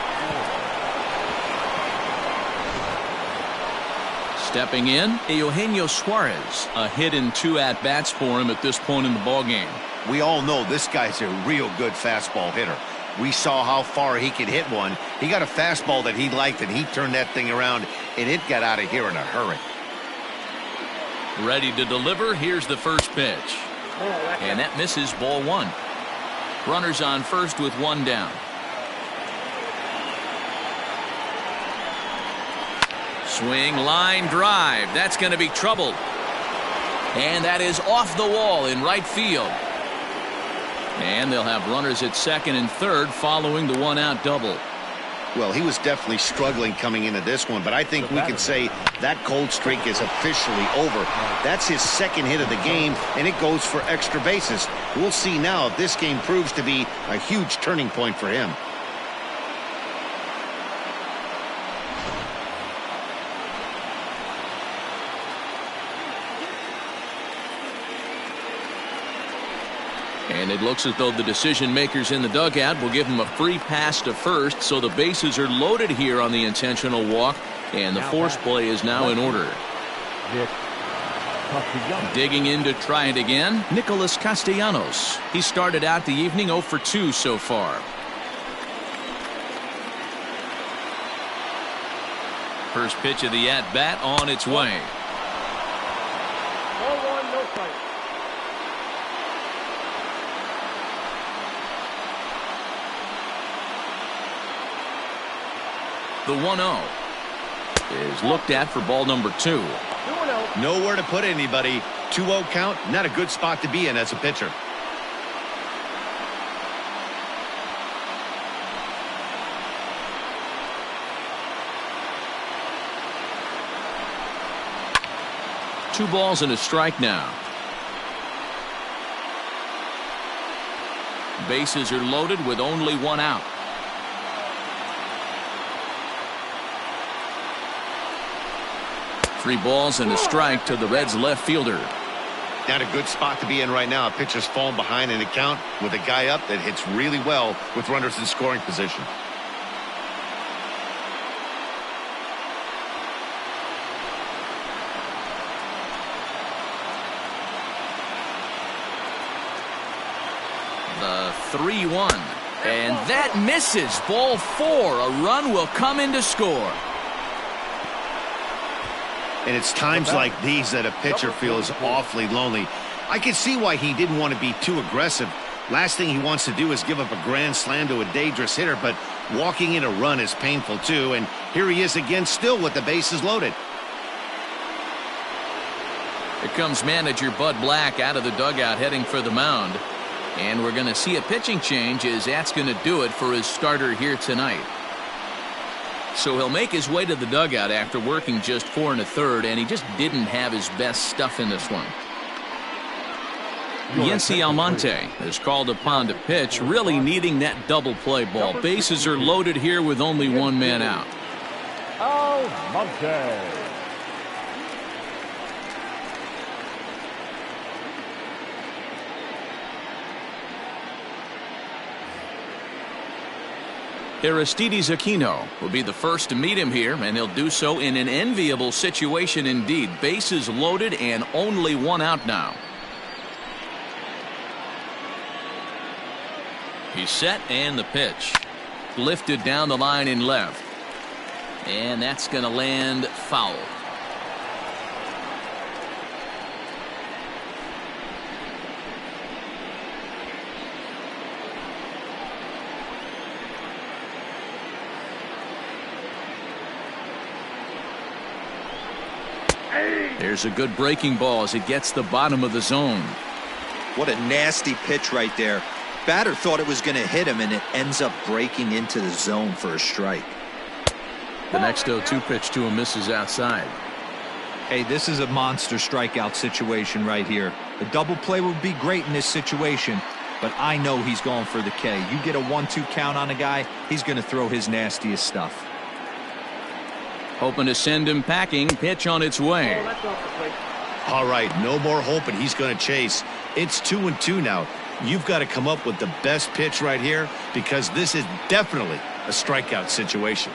Stepping in, Eugenio Suarez. A hit in 2 at-bats for him at this point in the ballgame. We all know this guy's a real good fastball hitter. We saw how far he could hit one. He got a fastball that he liked, and he turned that thing around, and it got out of here in a hurry. Ready to deliver. Here's the first pitch. And that misses, ball 1. Runners on first with 1 down. Swing, line, drive. That's going to be trouble. And that is off the wall in right field. And they'll have runners at second and third following the 1-out double. Well, he was definitely struggling coming into this one, but I think we can say that cold streak is officially over. That's his second hit of the game, and it goes for extra bases. We'll see now if this game proves to be a huge turning point for him. And it looks as though the decision makers in the dugout will give him a free pass to first, so the bases are loaded here on the intentional walk, and the force play is now in order. Digging in to try it again, Nicholas Castellanos. He started out the evening 0 for 2 so far. First pitch of the at-bat on its way. 1-1, no fight. The 1-0 is looked at for ball number 2. 2-0. Nowhere to put anybody. 2-0 count, not a good spot to be in as a pitcher. Two balls and a strike now. Bases are loaded with only 1 out. Three balls and a strike to the Reds left fielder. Not a good spot to be in right now. A pitcher's falling behind in the count with a guy up that hits really well with runners in scoring position. The 3-1. And that misses. Ball 4. A run will come in to score. And it's times like these that a pitcher feels awfully lonely. I can see why he didn't want to be too aggressive. Last thing he wants to do is give up a grand slam to a dangerous hitter, but walking in a run is painful too. And here he is again, still with the bases loaded. Here comes manager Bud Black out of the dugout heading for the mound. And we're going to see a pitching change as that's going to do it for his starter here tonight. So he'll make his way to the dugout after working just 4 1/3, and he just didn't have his best stuff in this one. Yency Almonte is called upon to pitch, really needing that double play ball. Bases are loaded here with only 1 man out. Almonte. Aristides Aquino will be the first to meet him here, and he'll do so in an enviable situation indeed. Bases loaded and only 1 out now. He's set, and the pitch. Lifted down the line in left. And that's going to land foul. There's a good breaking ball as it gets the bottom of the zone. What a nasty pitch right there. Batter thought it was going to hit him, and it ends up breaking into the zone for a strike. The next 0-2 pitch to him misses outside. Hey, this is a monster strikeout situation right here. A double play would be great in this situation, but I know he's going for the K. You get a 1-2 count on a guy, he's going to throw his nastiest stuff. Hoping to send him packing. Pitch on its way. All right, no more hoping he's going to chase. It's 2-2 now. You've got to come up with the best pitch right here, because this is definitely a strikeout situation.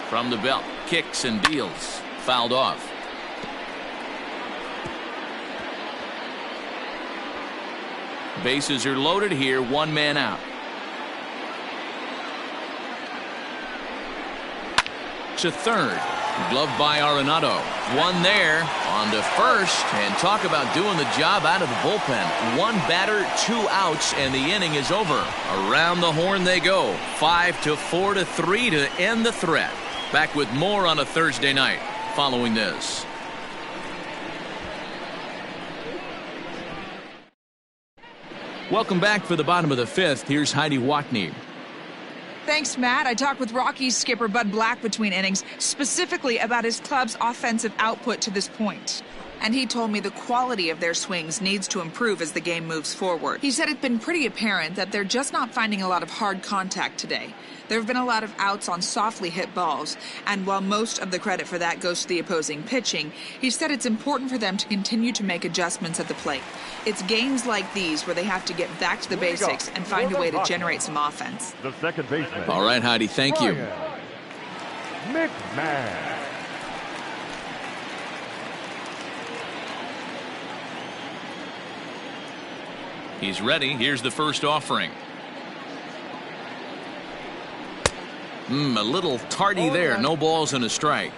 From the belt, kicks and deals. Fouled off. Bases are loaded here, 1 man out. To third. Gloved by Arenado. 1 there. On to first. And talk about doing the job out of the bullpen. 1 batter, 2 outs, and the inning is over. Around the horn they go. 5-4 to 3 to end the threat. Back with more on a Thursday night following this. Welcome back for the bottom of the 5th. Here's Heidi Watney. Thanks, Matt. I talked with Rockies skipper Bud Black between innings, specifically about his club's offensive output to this point. And he told me the quality of their swings needs to improve as the game moves forward. He said it's been pretty apparent that they're just not finding a lot of hard contact today. There have been a lot of outs on softly hit balls, and while most of the credit for that goes to the opposing pitching, he said it's important for them to continue to make adjustments at the plate. It's games like these where they have to get back to the basics and find a way to generate some offense. The second baseman. All right, Heidi, thank you. McMahon. He's ready. Here's the first offering. A little tardy there. No balls and a strike.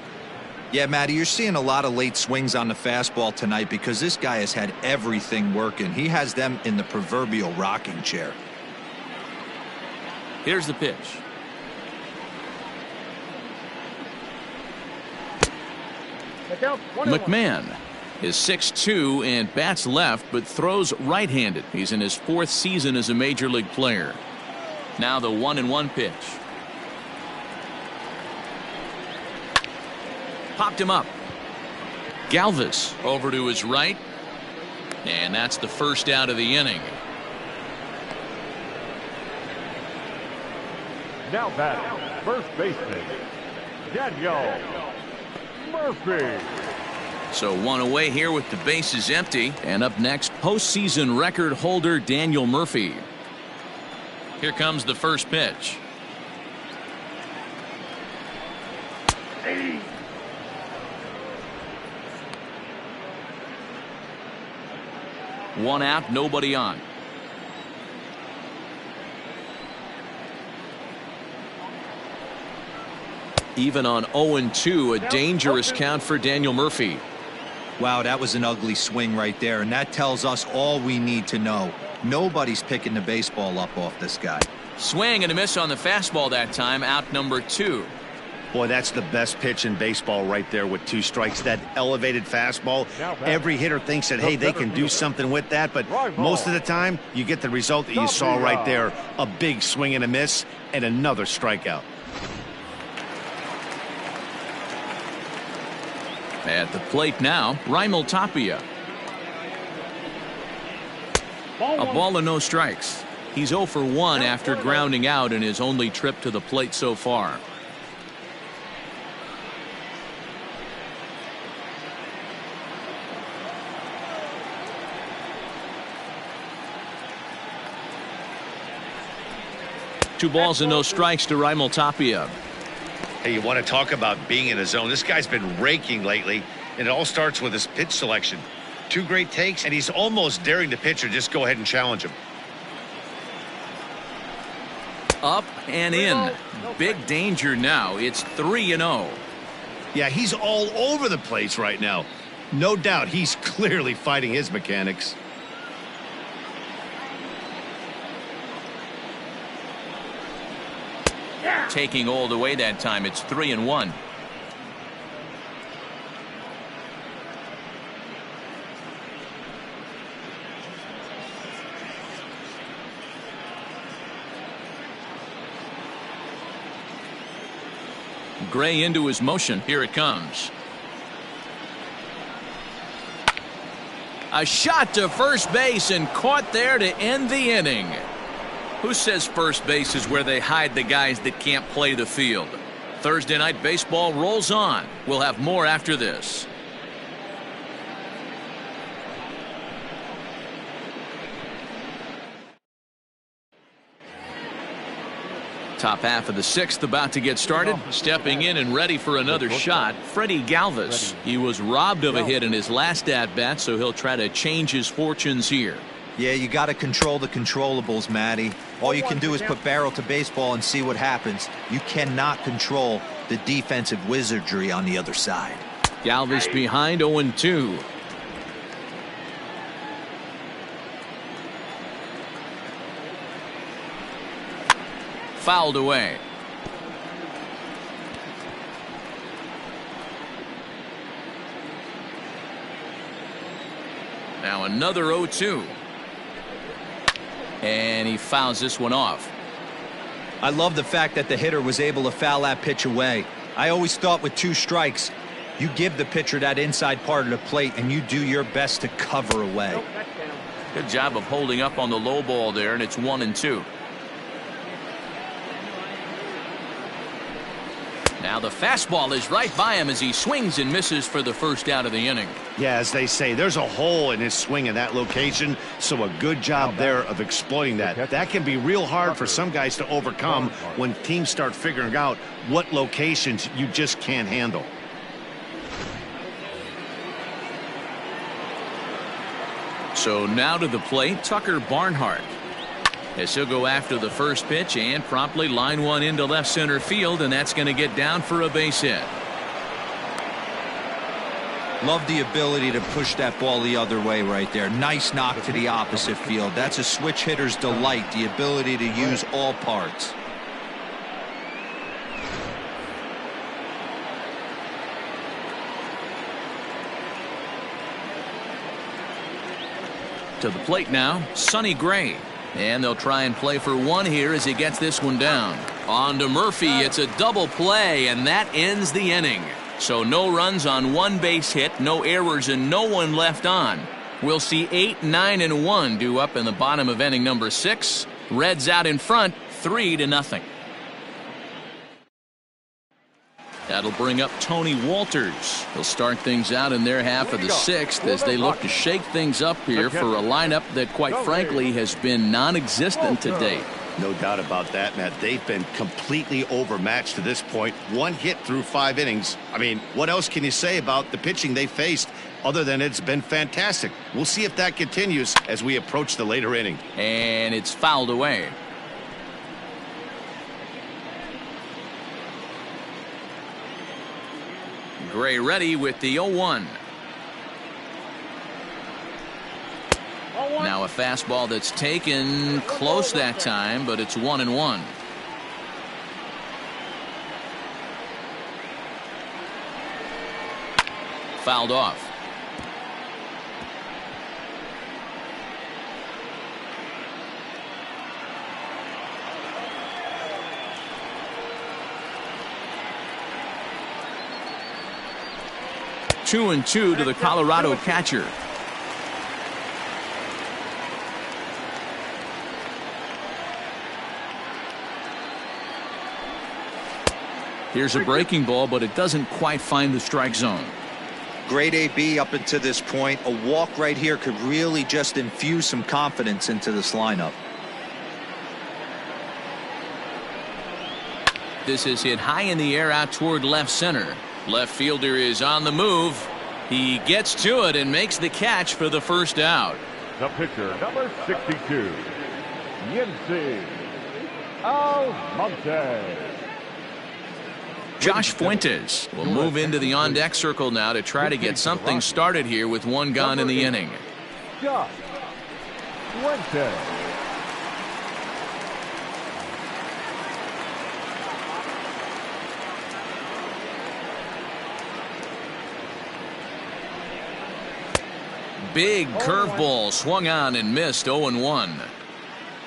Yeah, Matty, you're seeing a lot of late swings on the fastball tonight because this guy has had everything working. He has them in the proverbial rocking chair. Here's the pitch. McMahon is 6'2" and bats left but throws right-handed. He's in his 4th season as a major league player. Now the 1-1 pitch. Popped him up. Galvis over to his right. And that's the first out of the inning. Now batting, first baseman, Daniel Murphy. So 1 away here with the bases empty. And up next, postseason record holder Daniel Murphy. Here comes the first pitch. One out, nobody on. Even on 0-2, a dangerous count for Daniel Murphy. Wow, that was an ugly swing right there, and that tells us all we need to know. Nobody's picking the baseball up off this guy. Swing and a miss on the fastball that time, out number 2. Boy, that's the best pitch in baseball right there with 2 strikes. That elevated fastball. Every hitter thinks that, hey, they can do something with that, but most of the time you get the result that you saw right there. A big swing and a miss and another strikeout. At the plate now, Raimel Tapia. A ball and no strikes. He's 0 for 1 after grounding out in his only trip to the plate so far. Two balls and no strikes to Raimel Tapia. Hey, you want to talk about being in a zone? This guy's been raking lately, and it all starts with his pitch selection. 2 great takes, and he's almost daring the pitcher just go ahead and challenge him. Up and in. Big danger now. It's 3-0. Yeah, he's all over the place right now. No doubt he's clearly fighting his mechanics. Taking all the way that time. It's 3-1. Gray into his motion. Here it comes. A shot to first base and caught there to end the inning. Who says first base is where they hide the guys that can't play the field? Thursday Night Baseball rolls on. We'll have more after this. Top half of the 6th about to get started. Stepping in and ready for another shot, Freddie Galvis. He was robbed of a hit in his last at-bat, so he'll try to change his fortunes here. Yeah, you got to control the controllables, Matty. All you can do is put barrel to baseball and see what happens. You cannot control the defensive wizardry on the other side. Galvis behind 0-2. Fouled away. Now another 0-2. And he fouls this one off. I love the fact that the hitter was able to foul that pitch away. I always thought with 2 strikes, you give the pitcher that inside part of the plate and you do your best to cover away. Good job of holding up on the low ball there, and it's 1-2. Now the fastball is right by him as he swings and misses for the first out of the inning. Yeah, as they say, there's a hole in his swing in that location, so a good job there of exploiting that. That can be real hard for some guys to overcome when teams start figuring out what locations you just can't handle. So now to the plate, Tucker Barnhart. As he'll go after the first pitch and promptly line one into left center field, and that's going to get down for a base hit. Love the ability to push that ball the other way right there. Nice knock to the opposite field. That's a switch hitter's delight, the ability to use all parts. To the plate now, Sonny Gray. And they'll try and play for one here as he gets this one down. On to Murphy. It's a double play, and that ends the inning. So no runs on one base hit, no errors, and no one left on. We'll see 8, 9, and 1 due up in the bottom of inning number 6. Reds out in front, 3-0. That'll bring up Tony Walters. He'll start things out in their half of the 6th as they look to shake things up here for a lineup that, quite frankly, has been non-existent to date. No doubt about that, Matt. They've been completely overmatched to this point. One hit through 5 innings. I mean, what else can you say about the pitching they faced other than it's been fantastic? We'll see if that continues as we approach the later inning. And it's fouled away. Gray ready with the 0-1. Now a fastball that's taken close that time, but it's 1-1. Fouled off. Two and two to the Colorado catcher. Here's a breaking ball, but it doesn't quite find the strike zone. Great AB up until this point. A walk right here could really just infuse some confidence into this lineup. This is hit high in the air out toward left center. Left fielder is on the move. He gets to it and makes the catch for the first out. The pitcher, number 62, Yinsi Almonte. Josh Fuentes will move into the on-deck circle now to try to get something started here with one gone in the inning. Josh Fuentes. Big curveball swung on and missed. 0-1.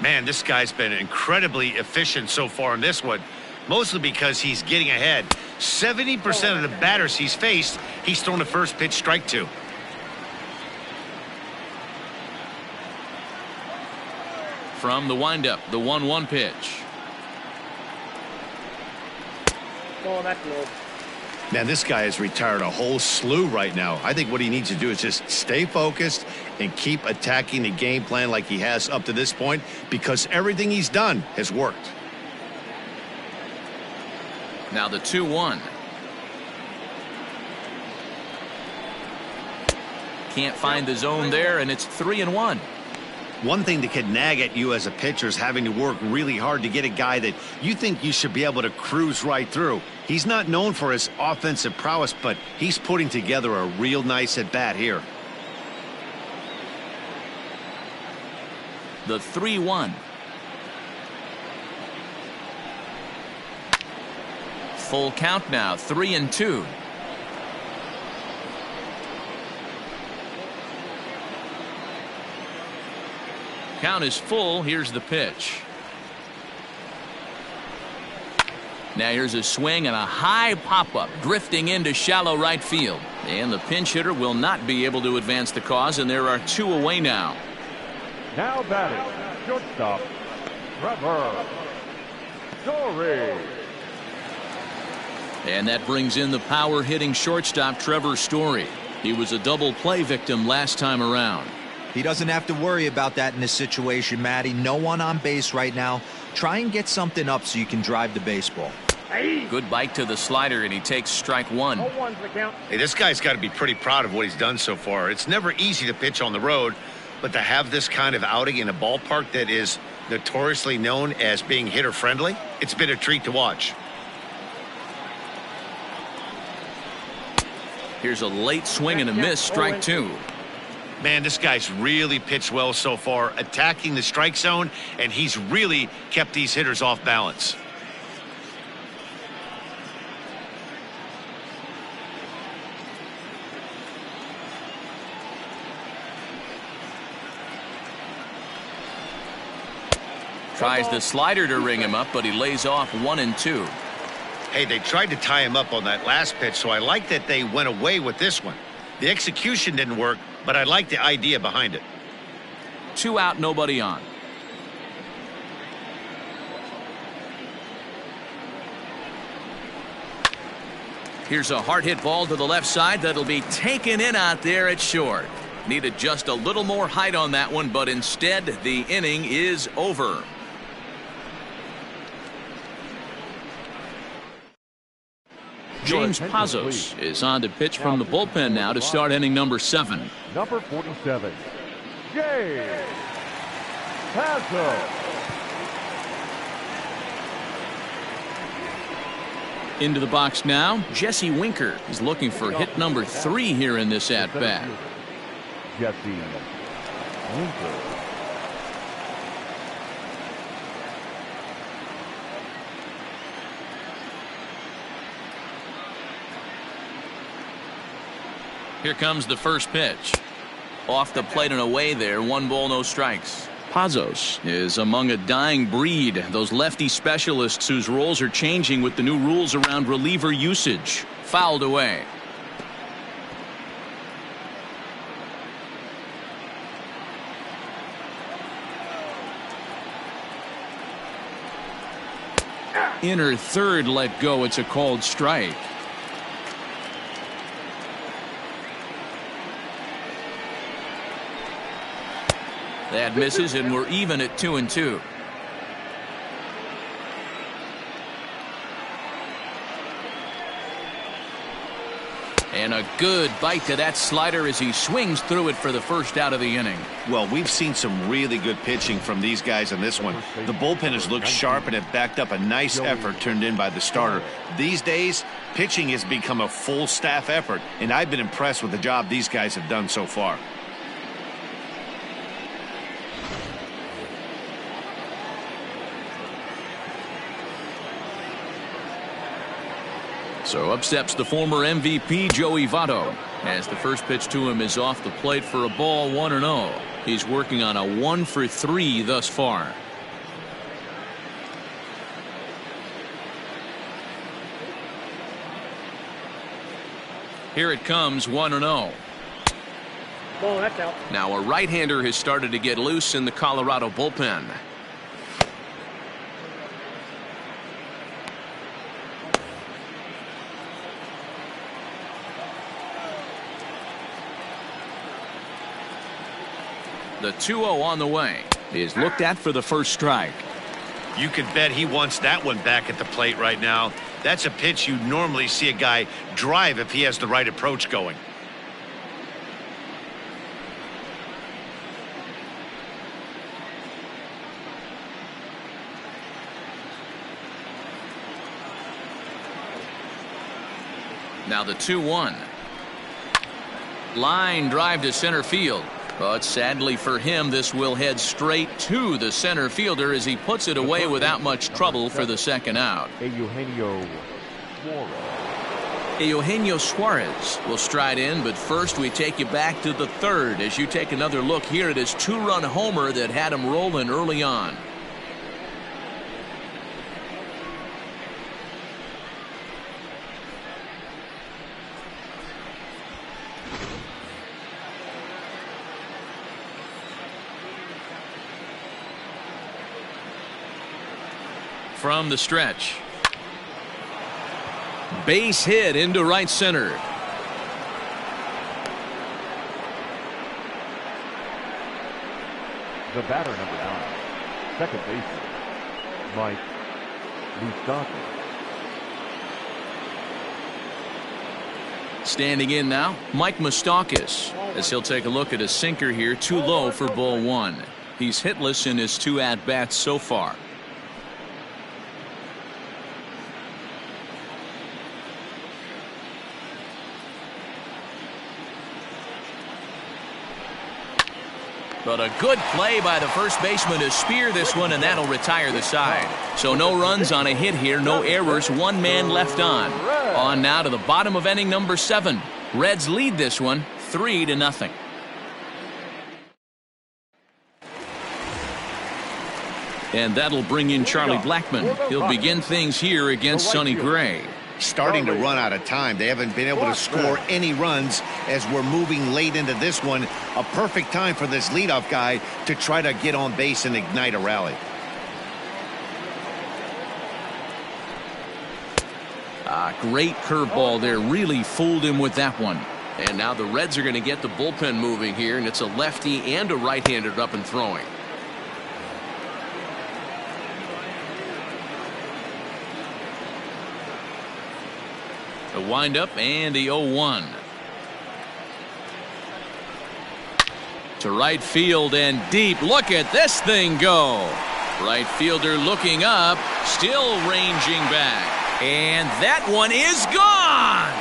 Man, this guy's been incredibly efficient so far in this one. Mostly because he's getting ahead. 70% of the batters he's faced, he's thrown the first pitch strike to. From the windup, the 1-1 pitch. Oh, that's low. Man, this guy has retired a whole slew right now. I think what he needs to do is just stay focused and keep attacking the game plan like he has up to this point, because everything he's done has worked. Now the 2-1. Can't find the zone there, and it's 3-1. One thing that could nag at you as a pitcher is having to work really hard to get a guy that you think you should be able to cruise right through. He's not known for his offensive prowess, but he's putting together a real nice at-bat here. The 3-1. Full count now, 3-2. Count is full. Here's the pitch. Now here's a swing and a high pop-up drifting into shallow right field. And the pinch hitter will not be able to advance the cause, and there are 2 away now. Now batting, shortstop, Trevor Story. And that brings in the power-hitting shortstop, Trevor Story. He was a double play victim last time around. He doesn't have to worry about that in this situation, Matty. No one on base right now. Try and get something up so you can drive the baseball. Good bite to the slider, and he takes strike 1. 0-1's the count. Hey, this guy's got to be pretty proud of what he's done so far. It's never easy to pitch on the road, but to have this kind of outing in a ballpark that is notoriously known as being hitter-friendly, it's been a treat to watch. Here's a late swing and a miss, strike 2. Man, this guy's really pitched well so far, attacking the strike zone, and he's really kept these hitters off balance. Tries the slider to ring him up, but he lays off 1-2. Hey, they tried to tie him up on that last pitch, so I like that they went away with this one. The execution didn't work, but I like the idea behind it. 2 out, nobody on. Here's a hard hit ball to the left side that'll be taken in out there at short. Needed just a little more height on that one, but instead the inning is over. James Pazos is on to pitch from the bullpen now to start inning number 7. Number 47, James Pazos. Into the box now, Jesse Winker is looking for hit number 3 here in this at-bat. Jesse Winker. Here comes the first pitch. Off the plate and away there, 1 ball, no strikes. Pazos is among a dying breed, those lefty specialists whose roles are changing with the new rules around reliever usage. Fouled away. Inner third let go. It's a called strike. That misses, and we're even at 2-2. And a good bite to that slider as he swings through it for the first out of the inning. Well, we've seen some really good pitching from these guys in this one. The bullpen has looked sharp and it backed up a nice effort turned in by the starter. These days, pitching has become a full staff effort, and I've been impressed with the job these guys have done so far. So up steps the former MVP Joey Votto as the first pitch to him is off the plate for a ball, 1-0. He's working on a 1-for-3 thus far. Here it comes, 1-0. Ball, that's out. Now a right-hander has started to get loose in the Colorado bullpen. The 2-0 on the way is looked at for the first strike. You could bet he wants that one back at the plate right now. That's a pitch you normally see a guy drive if he has the right approach going. Now the 2-1. Line drive to center field. But sadly for him, this will head straight to the center fielder as he puts it away without much trouble for the second out. Eugenio Suarez will stride in, but first we take you back to the third as you take another look here at his 2-run homer that had him rolling early on. From the stretch. Base hit into right center. The batter, number 9, second baseman, Mike Moustakas. Standing in now, Mike Moustakas, as he'll take a look at a sinker here, too low for ball 1. He's hitless in his 2 at-bats so far. But a good play by the first baseman to spear this one, and that'll retire the side. So no runs on a hit here, no errors, 1 man left on. On now to the bottom of inning number 7. Reds lead this one 3-0. And that'll bring in Charlie Blackmon. He'll begin things here against Sonny Gray. Starting to run out of time. They haven't been able to score any runs as we're moving late into this one. A perfect time for this leadoff guy to try to get on base and ignite a rally. Great curveball there. Really fooled him with that one. And now the Reds are going to get the bullpen moving here, and it's a lefty and a right-handed up and throwing. The windup and the 0-1. To right field and deep. Look at this thing go. Right fielder looking up, still ranging back. And that one is gone.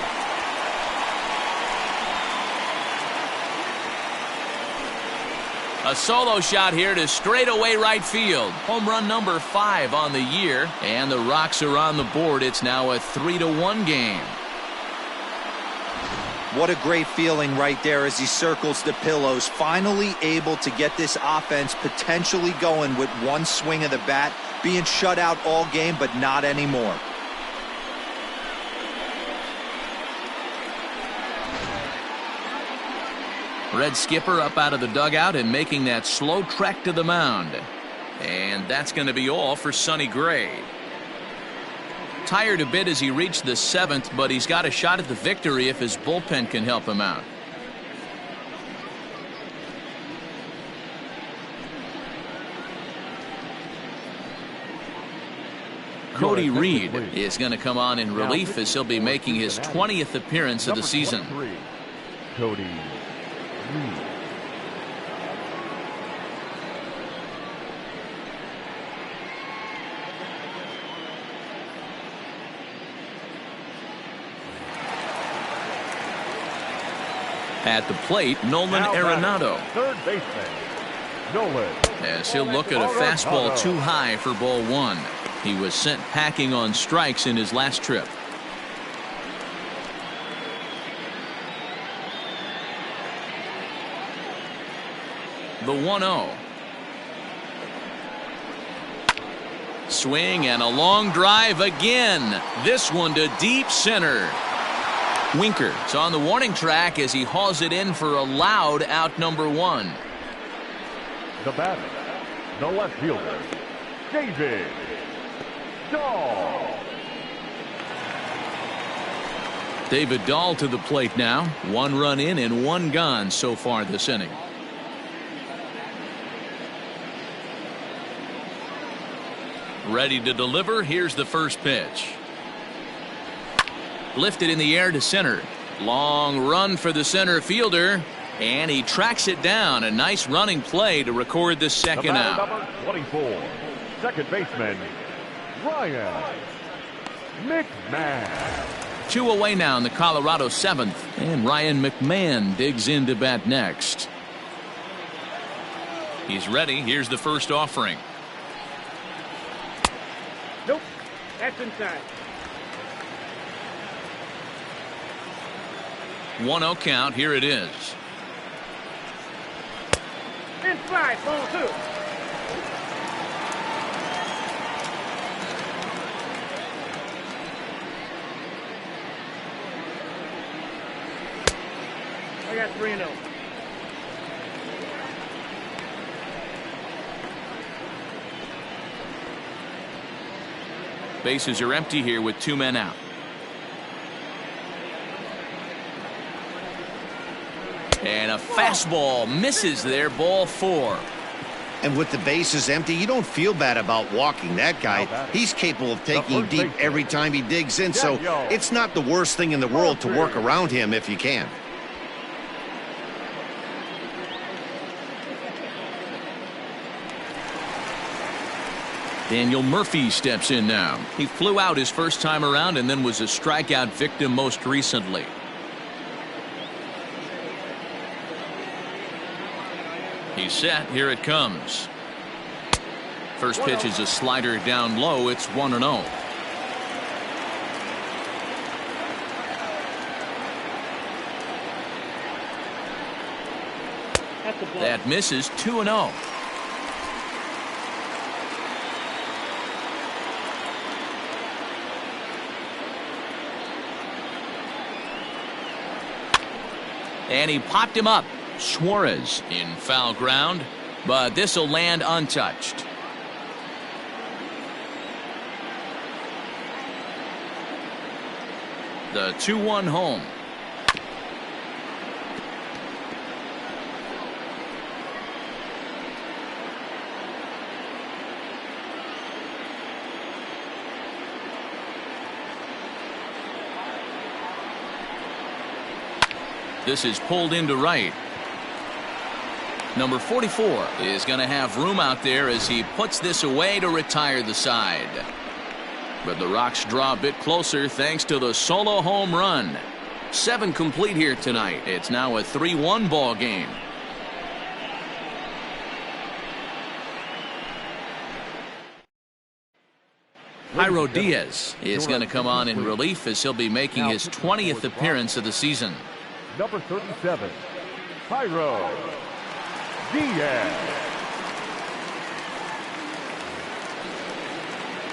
A solo shot here to straightaway right field. Home run number 5 on the year. And the Rocks are on the board. It's now a 3-1 game. What a great feeling right there as he circles the pillows. Finally able to get this offense potentially going with one swing of the bat. Being shut out all game, but not anymore. Red skipper up out of the dugout and making that slow trek to the mound. And that's going to be all for Sonny Gray. Tired a bit as he reached the 7th, but he's got a shot at the victory if his bullpen can help him out. Cody Reed is going to come on in relief as he'll be making his 20th appearance of the season. Cody Reed. At the plate, Nolan Arenado. Third baseman, Nolan. As he'll look at a fastball too high for ball 1. He was sent packing on strikes in his last trip. The 1-0. Swing and a long drive again. This one to deep center. Winker is on the warning track as he hauls it in for a loud out number 1. The batter, the left fielder, David Dahl. David Dahl to the plate now. 1 run in and 1 gone so far this inning. Ready to deliver. Here's the first pitch. Lifted in the air to center. Long run for the center fielder. And he tracks it down. A nice running play to record the second out. Number 24, second baseman, Ryan McMahon. 2 away now in the Colorado 7th. And Ryan McMahon digs in to bat next. He's ready. Here's the first offering. Nope. That's inside. 1-0 count. Here it is. Inside, ball 2. I got 3-0. Bases are empty here with 2 men out. And a fastball misses there, ball 4. And with the bases empty, you don't feel bad about walking that guy. He's capable of taking deep every time he digs in, so it's not the worst thing in the world to work around him if you can. Daniel Murphy steps in now. He flew out his first time around and then was a strikeout victim most recently. He's set. Here it comes. First pitch is a slider down low. It's 1-0. That misses. 2-0. And he popped him up. Suarez in foul ground, but this will land untouched. The 2-1 home. This is pulled into right. Number 44 is going to have room out there as he puts this away to retire the side. But the Rocks draw a bit closer thanks to the solo home run. 7 complete here tonight. It's now a 3-1 ball game. Jairo Diaz is going to come on in relief as he'll be making his 20th appearance of the season. Number 37, Jairo Diaz.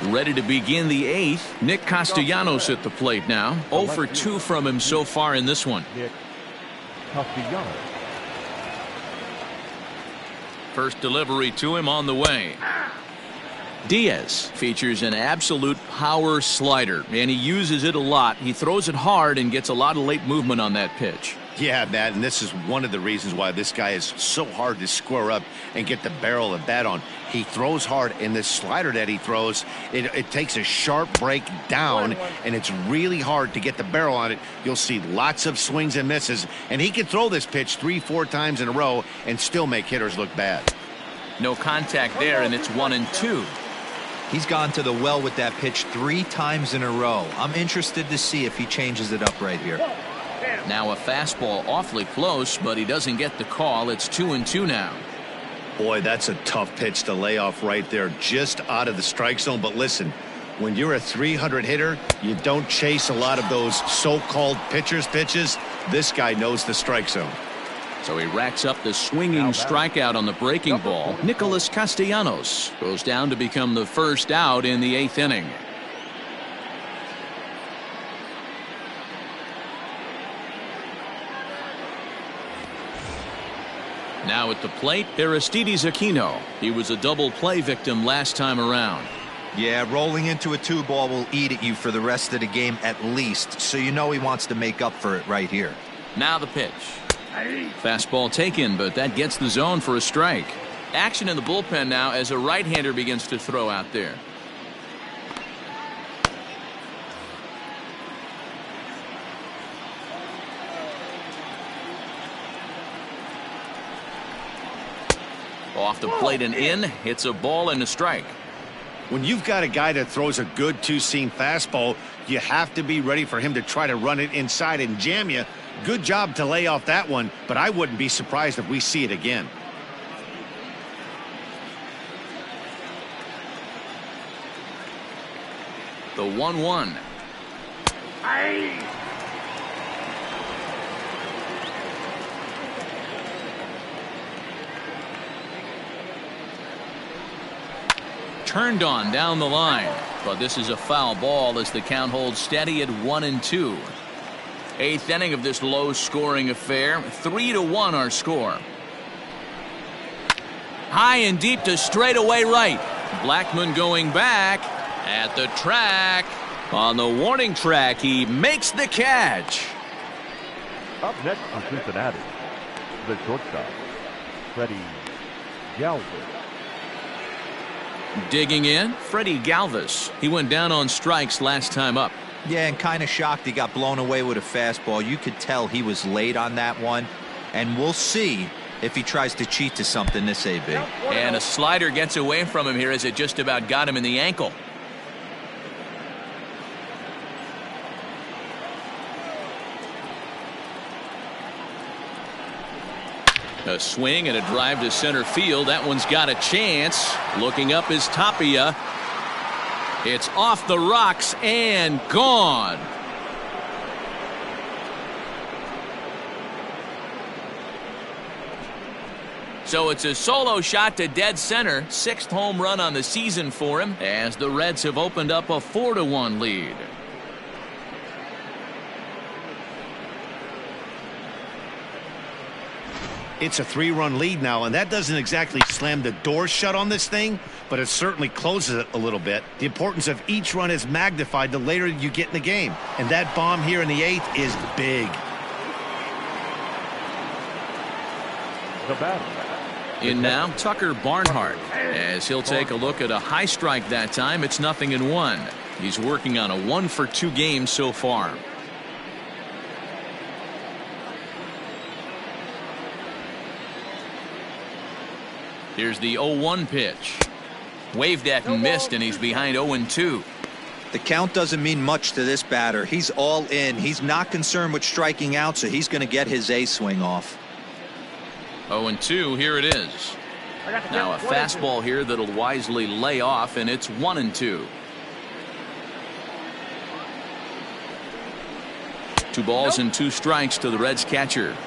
Ready to begin the 8th. Nick Castellanos at the plate now. 0 for 2 from him so far in this one. Nick Castellanos. First delivery to him on the way. Diaz features an absolute power slider, and he uses it a lot. He throws it hard and gets a lot of late movement on that pitch. Yeah, Matt, and this is one of the reasons why this guy is so hard to square up and get the barrel of bat on. He throws hard, and this slider that he throws, it takes a sharp break down, and it's really hard to get the barrel on it. You'll see lots of swings and misses, and he can throw this pitch 3-4 times in a row and still make hitters look bad. No contact there, and it's 1-2. He's gone to the well with that pitch 3 times in a row. I'm interested to see if he changes it up right here. Now a fastball awfully close, but he doesn't get the call. It's 2-2 now. Boy, that's a tough pitch to lay off right there, just out of the strike zone. But listen, when you're a 300 hitter, you don't chase a lot of those so-called pitcher's pitches. This guy knows the strike zone. So he racks up the swinging strikeout on the breaking ball. Nicholas Castellanos goes down to become the first out in the 8th inning. Now at the plate, Aristides Aquino. He was a double play victim last time around. Yeah, rolling into a 2-ball will eat at you for the rest of the game at least, so you know he wants to make up for it right here. Now the pitch. Fastball taken, but that gets the zone for a strike. Action in the bullpen now as a right-hander begins to throw out there. Off the plate and in. It's a ball and a strike. When you've got a guy that throws a good 2-seam fastball, you have to be ready for him to try to run it inside and jam you. Good job to lay off that one, but I wouldn't be surprised if we see it again. The 1-1. Turned on down the line, but this is a foul ball as the count holds steady at 1-2. 8th inning of this low-scoring affair. 3-1 our score. High and deep to straightaway right. Blackmon going back at the track. On the warning track, he makes the catch. Up next for Cincinnati, the shortstop, Freddie Galvis. Digging in, Freddie Galvis. He went down on strikes last time up. Yeah, and kind of shocked he got blown away with a fastball. You could tell he was late on that one, and we'll see if he tries to cheat to something this AB. And a slider gets away from him here as it just about got him in the ankle. A swing and a drive to center field. That one's got a chance. Looking up is Tapia. It's off the rocks and gone. So it's a solo shot to dead center. 6th home run on the season for him as the Reds have opened up a 4-1 lead. It's a 3-run lead now, and that doesn't exactly slam the door shut on this thing, but it certainly closes it a little bit. The importance of each run is magnified the later you get in the game, and that bomb here in the 8th is big. The batter. In now, Tucker Barnhart, as he'll take a look at a high strike that time. It's 0-1. He's working on a 1-for-2 game so far. Here's the 0-1 pitch. Waved at and missed, and he's behind 0-2. The count doesn't mean much to this batter. He's all in. He's not concerned with striking out, so he's going to get his A swing off. 0-2, here it is. Now a fastball here that'll wisely lay off, and it's 1-2. 2 balls and 2 strikes to the Reds catcher.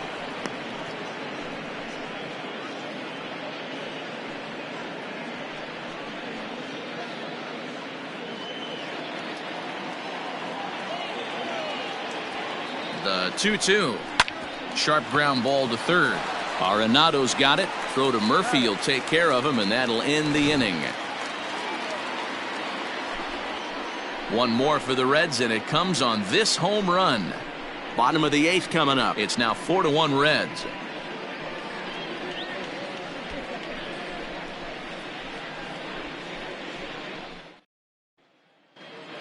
The 2-2. Sharp ground ball to third. Arenado's got it. Throw to Murphy. He'll take care of him, and that'll end the inning. 1 more for the Reds, and it comes on this home run. Bottom of the 8th coming up. It's now 4-1 Reds.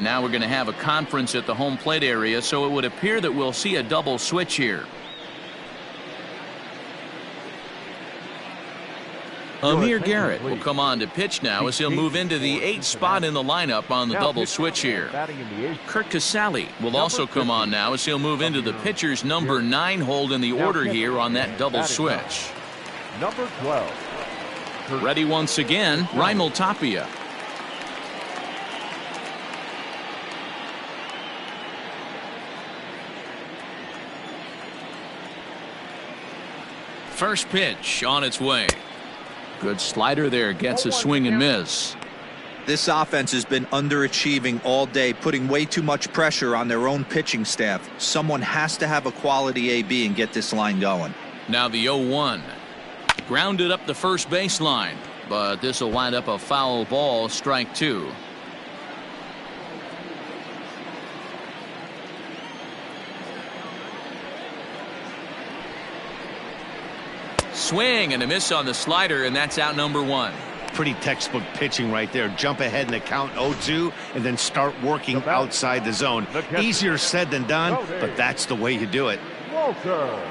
Now we're going to have a conference at the home plate area, so it would appear that we'll see a double switch here. Amir Garrett will come on to pitch now as he'll move into the 8th spot in the lineup on the double switch here. Kurt Casale will also come on now as he'll move into the pitcher's number 9 hold in the order here on that double switch. Number 12. Ready once again, Raimel Tapia. First pitch on its way. Good slider there, gets a swing and miss. This offense has been underachieving all day, putting way too much pressure on their own pitching staff. Someone has to have a quality AB and get this line going. Now the 0-1. Grounded up the first baseline, but this will wind up a foul ball, strike 2. Swing and a miss on the slider, and that's out number 1. Pretty textbook pitching right there. Jump ahead in the count 0-2 and then start working outside the zone. Easier said than done, but that's the way you do it. Walker.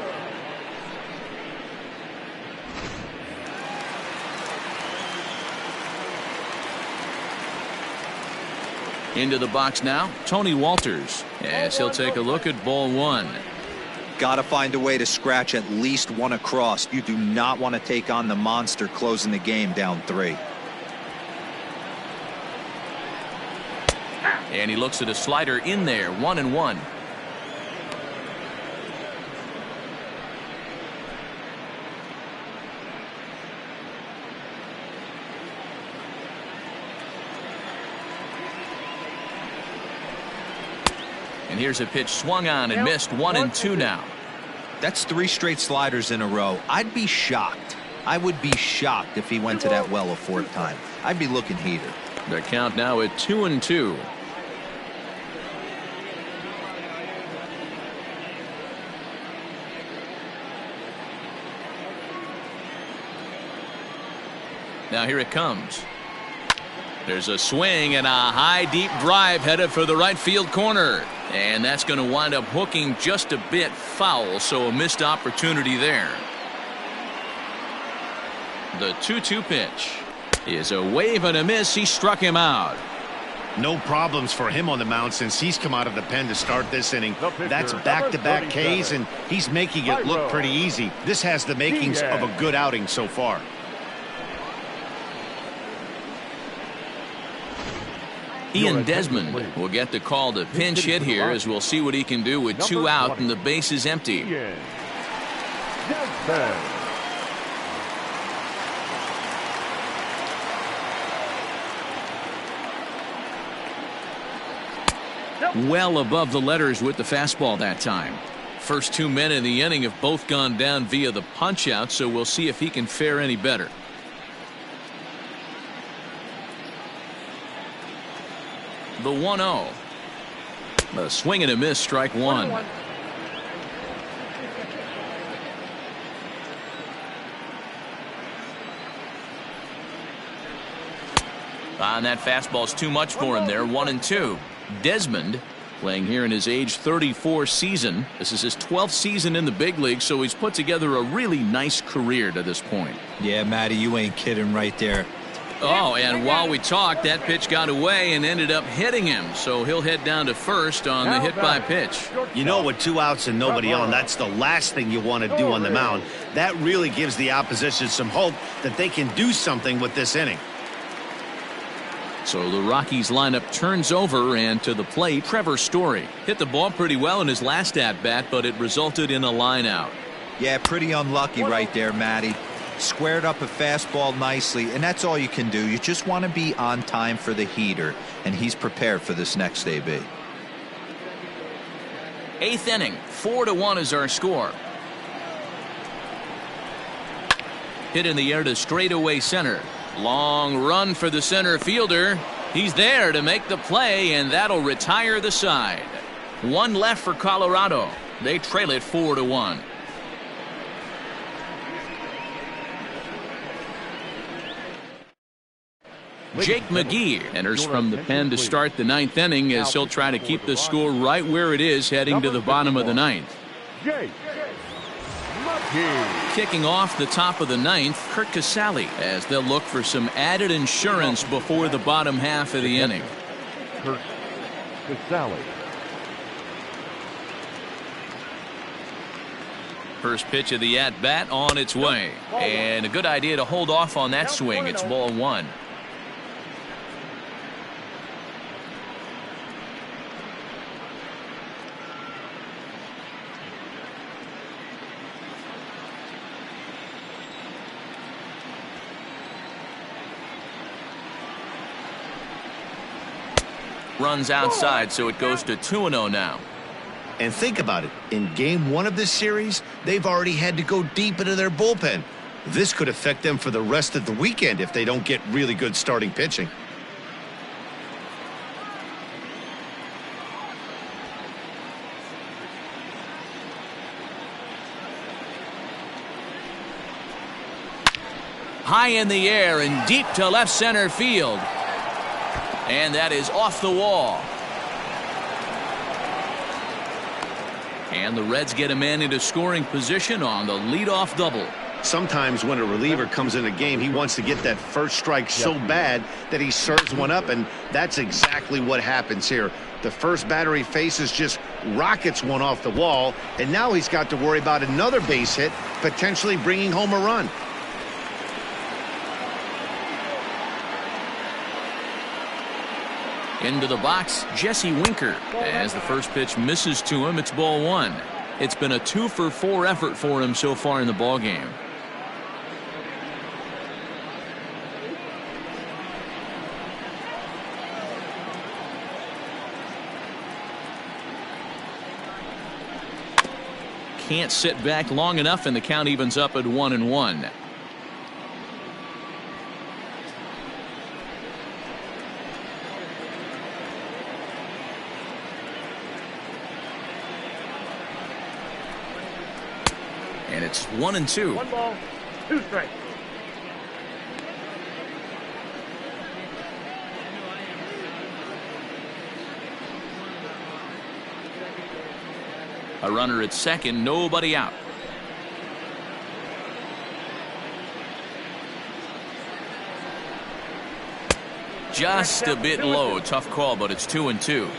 Into the box now, Tony Walters. Yes, he'll take a look at ball 1. Got to find a way to scratch at least 1 across. You do not want to take on the monster closing the game down 3. And he looks at a slider in there, 1-1. And here's a pitch swung on and missed, 1-2 now. That's 3 straight sliders in a row. I'd be shocked. I would be shocked if he went to that well a 4th time. I'd be looking heated. The count now at 2-2. Now here it comes. There's a swing and a high deep drive headed for the right field corner. And that's going to wind up hooking just a bit foul, so a missed opportunity there. The 2-2 pitch is a wave and a miss. He struck him out. No problems for him on the mound since he's come out of the pen to start this inning. That's back-to-back Ks, and he's making it look pretty easy. This has the makings of a good outing so far. Ian Desmond will get the call to pinch hit here, as we'll see what he can do with 2 out and the base is empty. Well above the letters with the fastball that time. First 2 men in the inning have both gone down via the punch out, so we'll see if he can fare any better. The 1-0. A swing and a miss, strike 1. And that fastball's too much for him there, 1-2. Desmond playing here in his age 34 season. This is his 12th season in the big league, so he's put together a really nice career to this point. Yeah, Matty, you ain't kidding right there. Oh, and while we talked, that pitch got away and ended up hitting him, so he'll head down to first on the hit by pitch. You know, with 2 outs and nobody on, that's the last thing you want to do on the mound. That really gives the opposition some hope that they can do something with this inning. So the Rockies lineup turns over, and to the plate, Trevor Story. Hit the ball pretty well in his last at-bat, but it resulted in a line out. Yeah, pretty unlucky right there, Matty. Squared up a fastball nicely, and that's all you can do. You just want to be on time for the heater, and he's prepared for this next AB. 8th inning, 4-1 is our score. Hit in the air to straightaway center. Long run for the center fielder. He's there to make the play, and that'll retire the side. 1 left for Colorado. They trail it 4-1. Jake McGee enters from the pen to start the 9th inning as he'll try to keep the score right where it is heading to the bottom of the 9th. Kicking off the top of the 9th, Kurt Casale, as they'll look for some added insurance before the bottom half of the inning. Kurt Casale. First pitch of the at-bat on its way. And a good idea to hold off on that swing. It's ball 1. Runs outside, so it goes to 2-0 now. And think about it. In game 1 of this series, they've already had to go deep into their bullpen. This could affect them for the rest of the weekend if they don't get really good starting pitching. High in the air and deep to left center field. And that is off the wall. And the Reds get a man into scoring position on the leadoff double. Sometimes when a reliever comes in a game, he wants to get that first strike so bad that he serves one up, and that's exactly what happens here. The first batter he faces just rockets one off the wall, and now he's got to worry about another base hit, potentially bringing home a run. Into the box, Jesse Winker. As the first pitch misses to him, it's ball 1. It's been a 2-for-4 effort for him so far in the ballgame. Can't sit back long enough, and the count evens up at 1-1. And it's 1-2. 1 ball, 2 strikes. A runner at second, nobody out. Just a bit low. Tough call, but it's 2-2.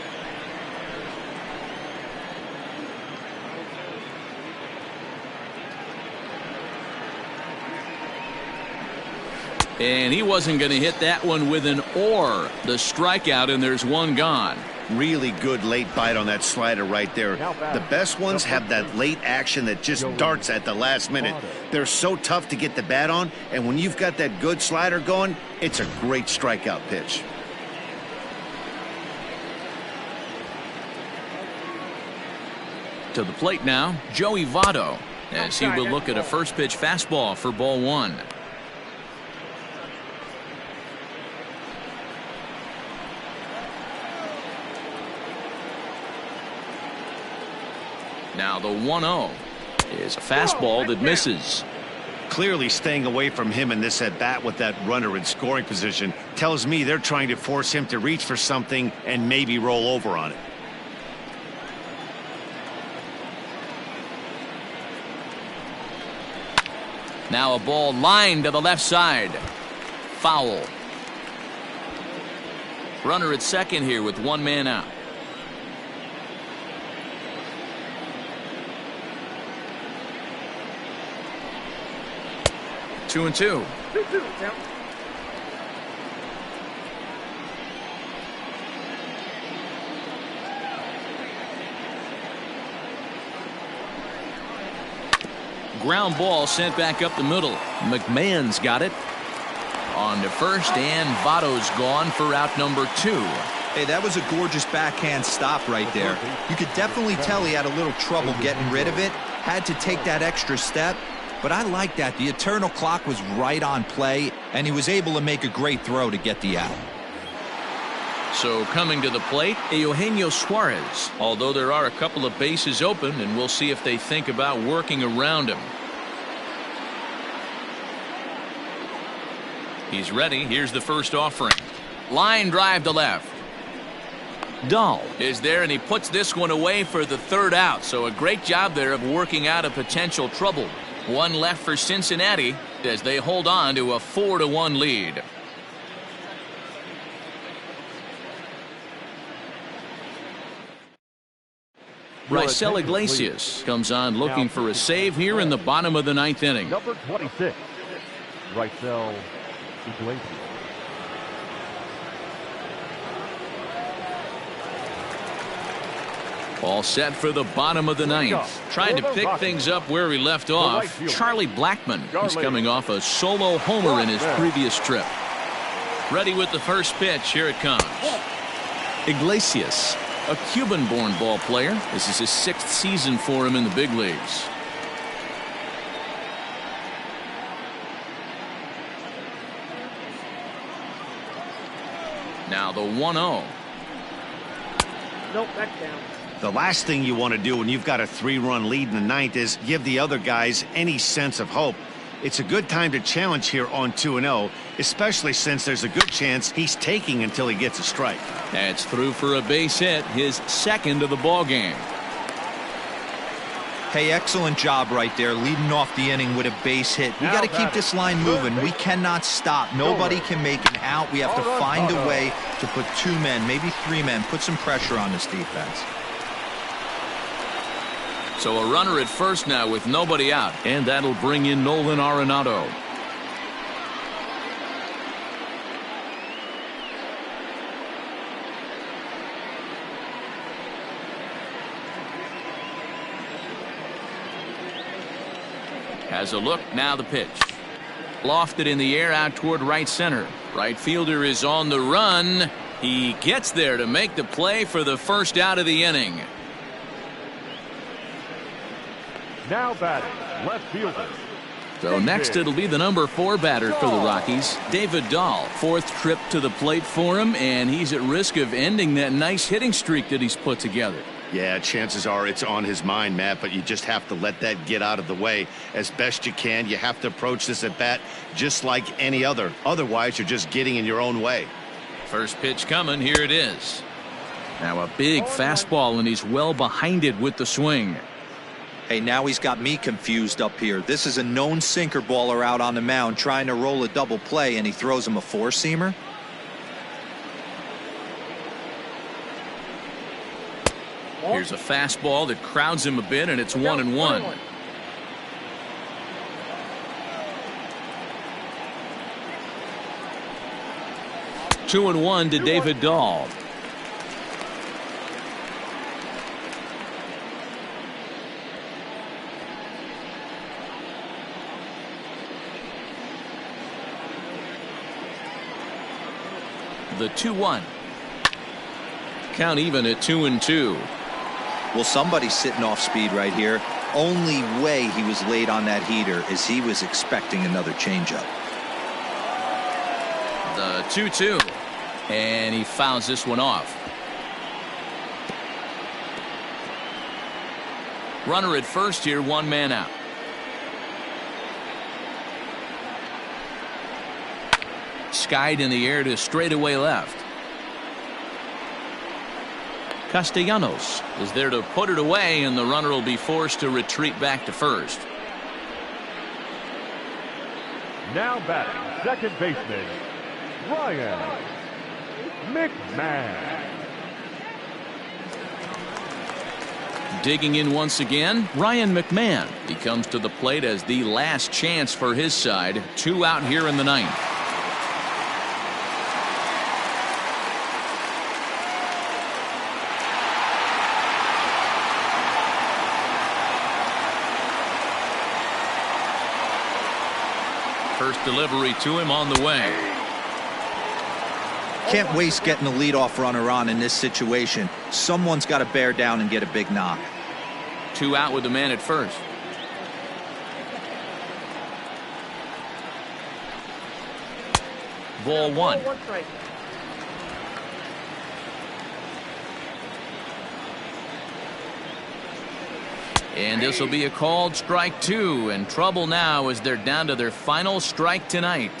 And he wasn't going to hit that one with an or. The strikeout, and there's one gone. Really good late bite on that slider right there. The best ones have that late action that just darts at the last minute. They're so tough to get the bat on, and when you've got that good slider going, it's a great strikeout pitch. To the plate now, Joey Votto, as he will look at a first pitch fastball for ball 1. Now the 1-0 is a fastball that misses. Clearly staying away from him in this at bat with that runner in scoring position tells me they're trying to force him to reach for something and maybe roll over on it. Now a ball lined to the left side. Foul. Runner at second here with one man out. Two and two. 2-2, count. Ground ball sent back up the middle. McMahon's got it. On to first, and Votto's gone for out number 2. Hey, that was a gorgeous backhand stop right there. You could definitely tell he had a little trouble getting rid of it. Had to take that extra step. But I like that. The eternal clock was right on play, and he was able to make a great throw to get the out. So coming to the plate, Eugenio Suarez. Although there are a couple of bases open, and we'll see if they think about working around him. He's ready. Here's the first offering. Line drive to left. Dahl is there, and he puts this one away for the third out. So a great job there of working out a potential trouble. One left for Cincinnati as they hold on to a 4-1 lead. Raisel Iglesias comes on looking for a save here in the bottom of the ninth inning. Number 26, Raisel Iglesias. All set for the bottom of the ninth. Trying to pick things up where he left off. Charlie Blackmon is coming off a solo homer in his previous trip. Ready with the first pitch. Here it comes. Iglesias, a Cuban-born ball player. This is his 6th season for him in the big leagues. Now the 1-0. Nope, that's down. The last thing you want to do when you've got a 3-run lead in the ninth is give the other guys any sense of hope. It's a good time to challenge here on 2-0, especially since there's a good chance he's taking until he gets a strike. That's through for a base hit, his 2nd of the ball game. Hey, excellent job right there, leading off the inning with a base hit. We got to keep this line moving. We cannot stop. Nobody can make an out. We have to find a way to put 2 men, maybe 3 men, put some pressure on this defense. So a runner at first now with nobody out, and that'll bring in Nolan Arenado. Has a look, now the pitch. Lofted in the air out toward right center. Right fielder is on the run. He gets there to make the play for the first out of the inning. Now batting, left fielder. So next it'll be the number 4 batter for the Rockies, David Dahl. 4th trip to the plate for him, and he's at risk of ending that nice hitting streak that he's put together. Yeah, chances are it's on his mind, Matt, but you just have to let that get out of the way as best you can. You have to approach this at bat just like any other. Otherwise, you're just getting in your own way. First pitch coming. Here it is. Now a big fastball, and he's well behind it with the swing. Hey, now he's got me confused up here. This is a known sinker baller out on the mound trying to roll a double play, and he throws him a 4-seamer. Here's a fastball that crowds him a bit, and it's 1-1. Two and one to David Dahl. The 2-1. Count even at 2-2. Well, somebody's sitting off speed right here. Only way he was late on that heater is he was expecting another changeup. The 2-2. And he fouls this one off. Runner at first here, 1 man out. Skied in the air to straightaway left. Castellanos is there to put it away, and the runner will be forced to retreat back to first. Now batting, second baseman, Ryan McMahon. Digging in once again, Ryan McMahon. He comes to the plate as the last chance for his side. 2 out here in the ninth. First delivery to him on the way. Can't waste getting the leadoff runner on in this situation. Someone's got to bear down and get a big knock. 2 out with the man at first. Ball 1. And this will be a called strike 2, and trouble now as they're down to their final strike tonight.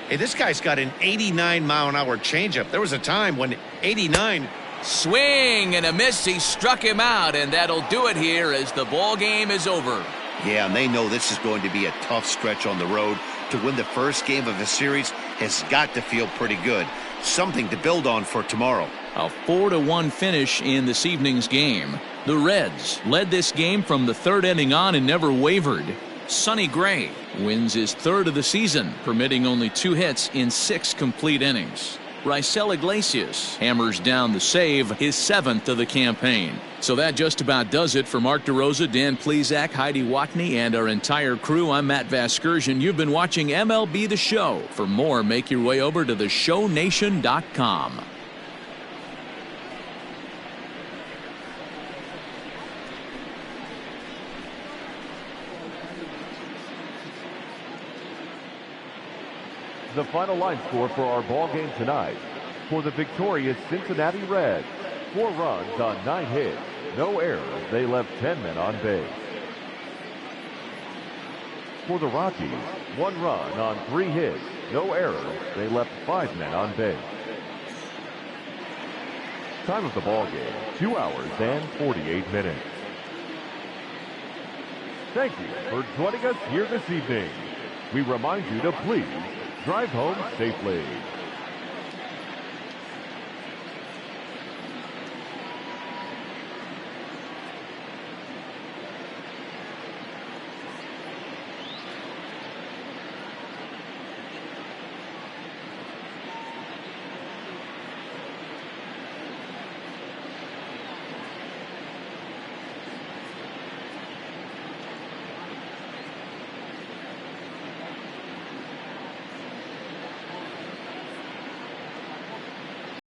Hey, this guy's got an 89-mile-an-hour changeup. There was a time when 89. Swing and a miss. He struck him out, and that'll do it here as the ball game is over. Yeah, and they know this is going to be a tough stretch on the road. To win the first game of the series has got to feel pretty good. Something to build on for tomorrow. A 4-1 finish in this evening's game. The Reds led this game from the third inning on and never wavered. Sonny Gray wins his third of the season, permitting only 2 hits in 6 complete innings. Raisel Iglesias hammers down the save, his 7th of the campaign. So that just about does it for Mark DeRosa, Dan Plesac, Heidi Watney, and our entire crew. I'm Matt Vasgersian. You've been watching MLB The Show. For more, make your way over to theshownation.com. The final line score for our ball game tonight. For the victorious Cincinnati Reds, 4 runs on 9 hits, no errors. They left 10 men on base. For the Rockies, 1 run on 3 hits, no errors. They left 5 men on base. Time of the ball game, 2 hours and 48 minutes. Thank you for joining us here this evening. We remind you to please drive home safely.